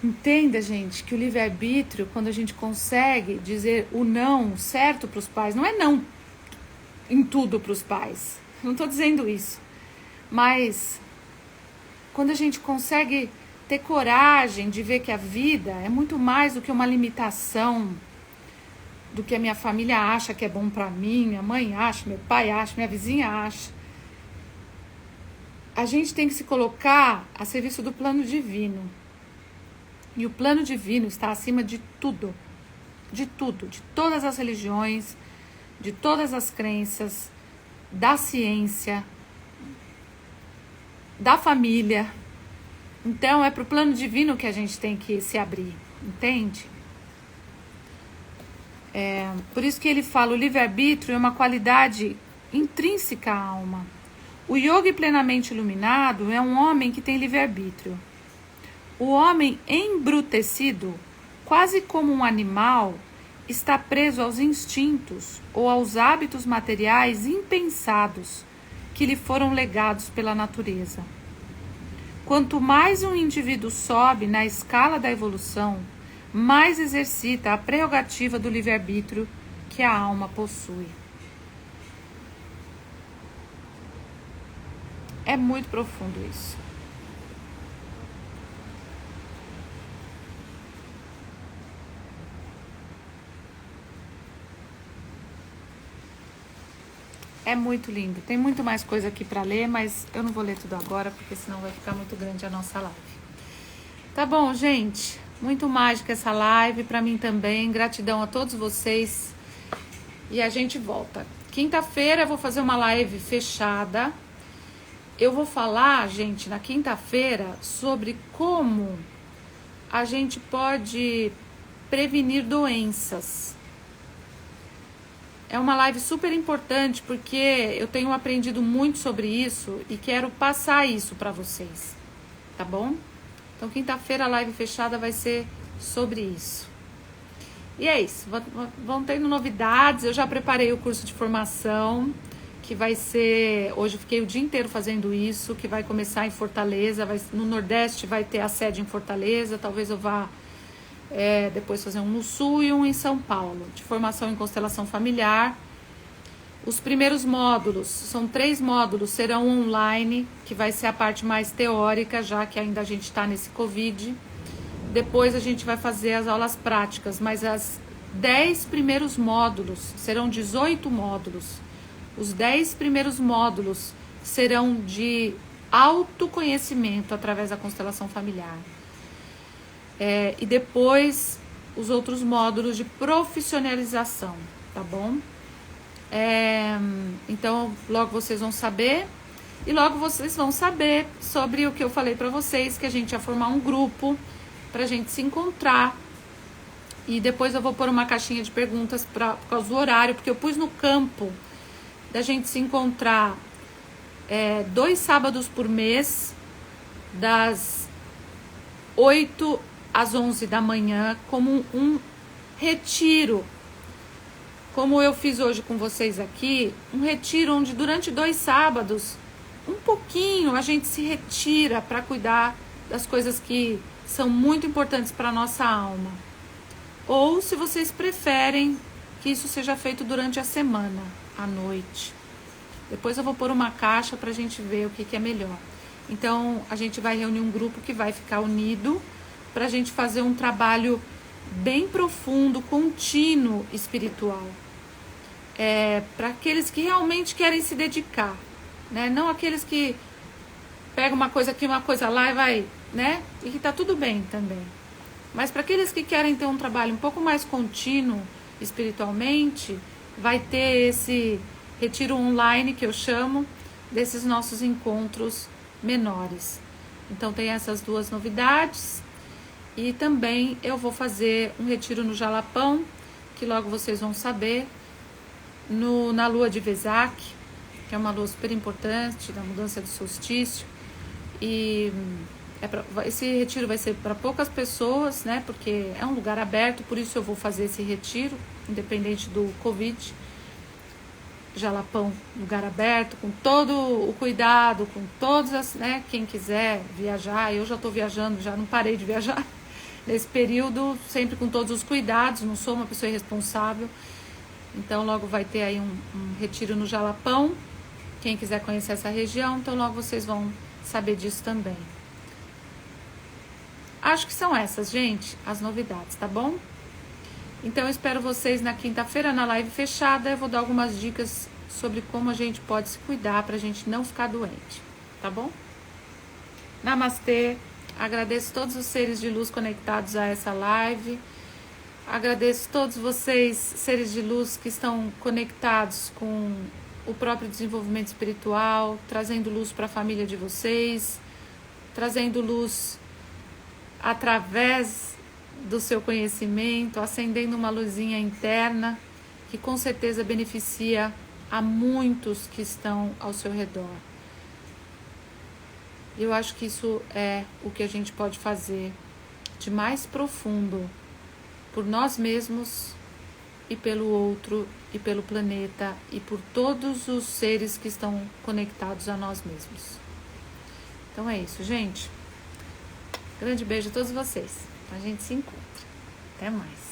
Entenda, gente, que o livre-arbítrio, quando a gente consegue dizer o não certo para os pais, não é não em tudo para os pais. Não estou dizendo isso. Mas quando a gente consegue ter coragem de ver que a vida é muito mais do que uma limitação, do que a minha família acha que é bom para mim, minha mãe acha, meu pai acha, minha vizinha acha. A gente tem que se colocar a serviço do plano divino. E o plano divino está acima de tudo, de todas as religiões, de todas as crenças, da ciência, da família. Então é para o plano divino que a gente tem que se abrir, entende? Por isso que ele fala, o livre-arbítrio é uma qualidade intrínseca à alma. O yogi plenamente iluminado é um homem que tem livre-arbítrio. O homem embrutecido, quase como um animal, está preso aos instintos ou aos hábitos materiais impensados que lhe foram legados pela natureza. Quanto mais um indivíduo sobe na escala da evolução, mais exercita a prerrogativa do livre-arbítrio que a alma possui. É muito profundo isso. É muito lindo. Tem muito mais coisa aqui para ler, mas eu não vou ler tudo agora, porque senão vai ficar muito grande a nossa live. Tá bom, gente? Muito mágica essa live, para mim também. Gratidão a todos vocês. E a gente volta. Quinta-feira eu vou fazer uma live fechada. Eu vou falar, gente, na quinta-feira, sobre como a gente pode prevenir doenças. É uma live super importante porque eu tenho aprendido muito sobre isso e quero passar isso para vocês, tá bom? Então, quinta-feira a live fechada vai ser sobre isso. E é isso, vão tendo novidades. Eu já preparei o curso de formação, que vai ser... Hoje eu fiquei o dia inteiro fazendo isso, que vai começar em Fortaleza. No Nordeste vai ter a sede em Fortaleza, talvez eu vá... depois fazer um no Sul e um em São Paulo, de formação em constelação familiar. Os primeiros módulos, são 3 módulos, serão online, que vai ser a parte mais teórica, já que ainda a gente está nesse Covid. depois a gente vai fazer as aulas práticas, mas as 10 primeiros módulos, serão 18 módulos. Os 10 primeiros módulos serão de autoconhecimento através da constelação familiar. E depois os outros módulos de profissionalização, tá bom? Então, logo vocês vão saber. E logo vocês vão saber sobre o que eu falei pra vocês, que a gente ia formar um grupo pra gente se encontrar. E depois eu vou pôr uma caixinha de perguntas por causa do horário, porque eu pus no campo da gente se encontrar 2 sábados por mês, das 8 às 11 da manhã, como um retiro. Como eu fiz hoje com vocês aqui, um retiro onde durante 2 sábados, um pouquinho a gente se retira para cuidar das coisas que são muito importantes para a nossa alma. Ou se vocês preferem que isso seja feito durante a semana, à noite. Depois eu vou pôr uma caixa para a gente ver o que é melhor. Então a gente vai reunir um grupo que vai ficar unido para a gente fazer um trabalho bem profundo, contínuo, espiritual. Para aqueles que realmente querem se dedicar, né? Não aqueles que pegam uma coisa aqui, uma coisa lá e vai, né? E que tá tudo bem também. Mas para aqueles que querem ter um trabalho um pouco mais contínuo espiritualmente, vai ter esse retiro online que eu chamo desses nossos encontros menores. Então tem essas 2 novidades. E também eu vou fazer um retiro no Jalapão, que logo vocês vão saber, na lua de Vesak, que é uma lua super importante, da mudança do solstício. E esse retiro vai ser para poucas pessoas, né? Porque é um lugar aberto, por isso eu vou fazer esse retiro, independente do Covid. Jalapão, lugar aberto, com todo o cuidado, com todas as, né? Quem quiser viajar, eu já estou viajando, já não parei de viajar nesse período, sempre com todos os cuidados, não sou uma pessoa irresponsável. Então logo vai ter aí um retiro no Jalapão, quem quiser conhecer essa região, então logo vocês vão saber disso também. Acho que são essas, gente, as novidades, tá bom? Então eu espero vocês na quinta-feira na live fechada. Eu vou dar algumas dicas sobre como a gente pode se cuidar pra gente não ficar doente, tá bom? Namastê, agradeço todos os seres de luz conectados a essa live. Agradeço todos vocês, seres de luz que estão conectados com o próprio desenvolvimento espiritual, trazendo luz para a família de vocês, trazendo luz através do seu conhecimento, acendendo uma luzinha interna que com certeza beneficia a muitos que estão ao seu redor. Eu acho que isso é o que a gente pode fazer de mais profundo por nós mesmos e pelo outro e pelo planeta e por todos os seres que estão conectados a nós mesmos. Então é isso, gente. Grande beijo a todos vocês. A gente se encontra. Até mais.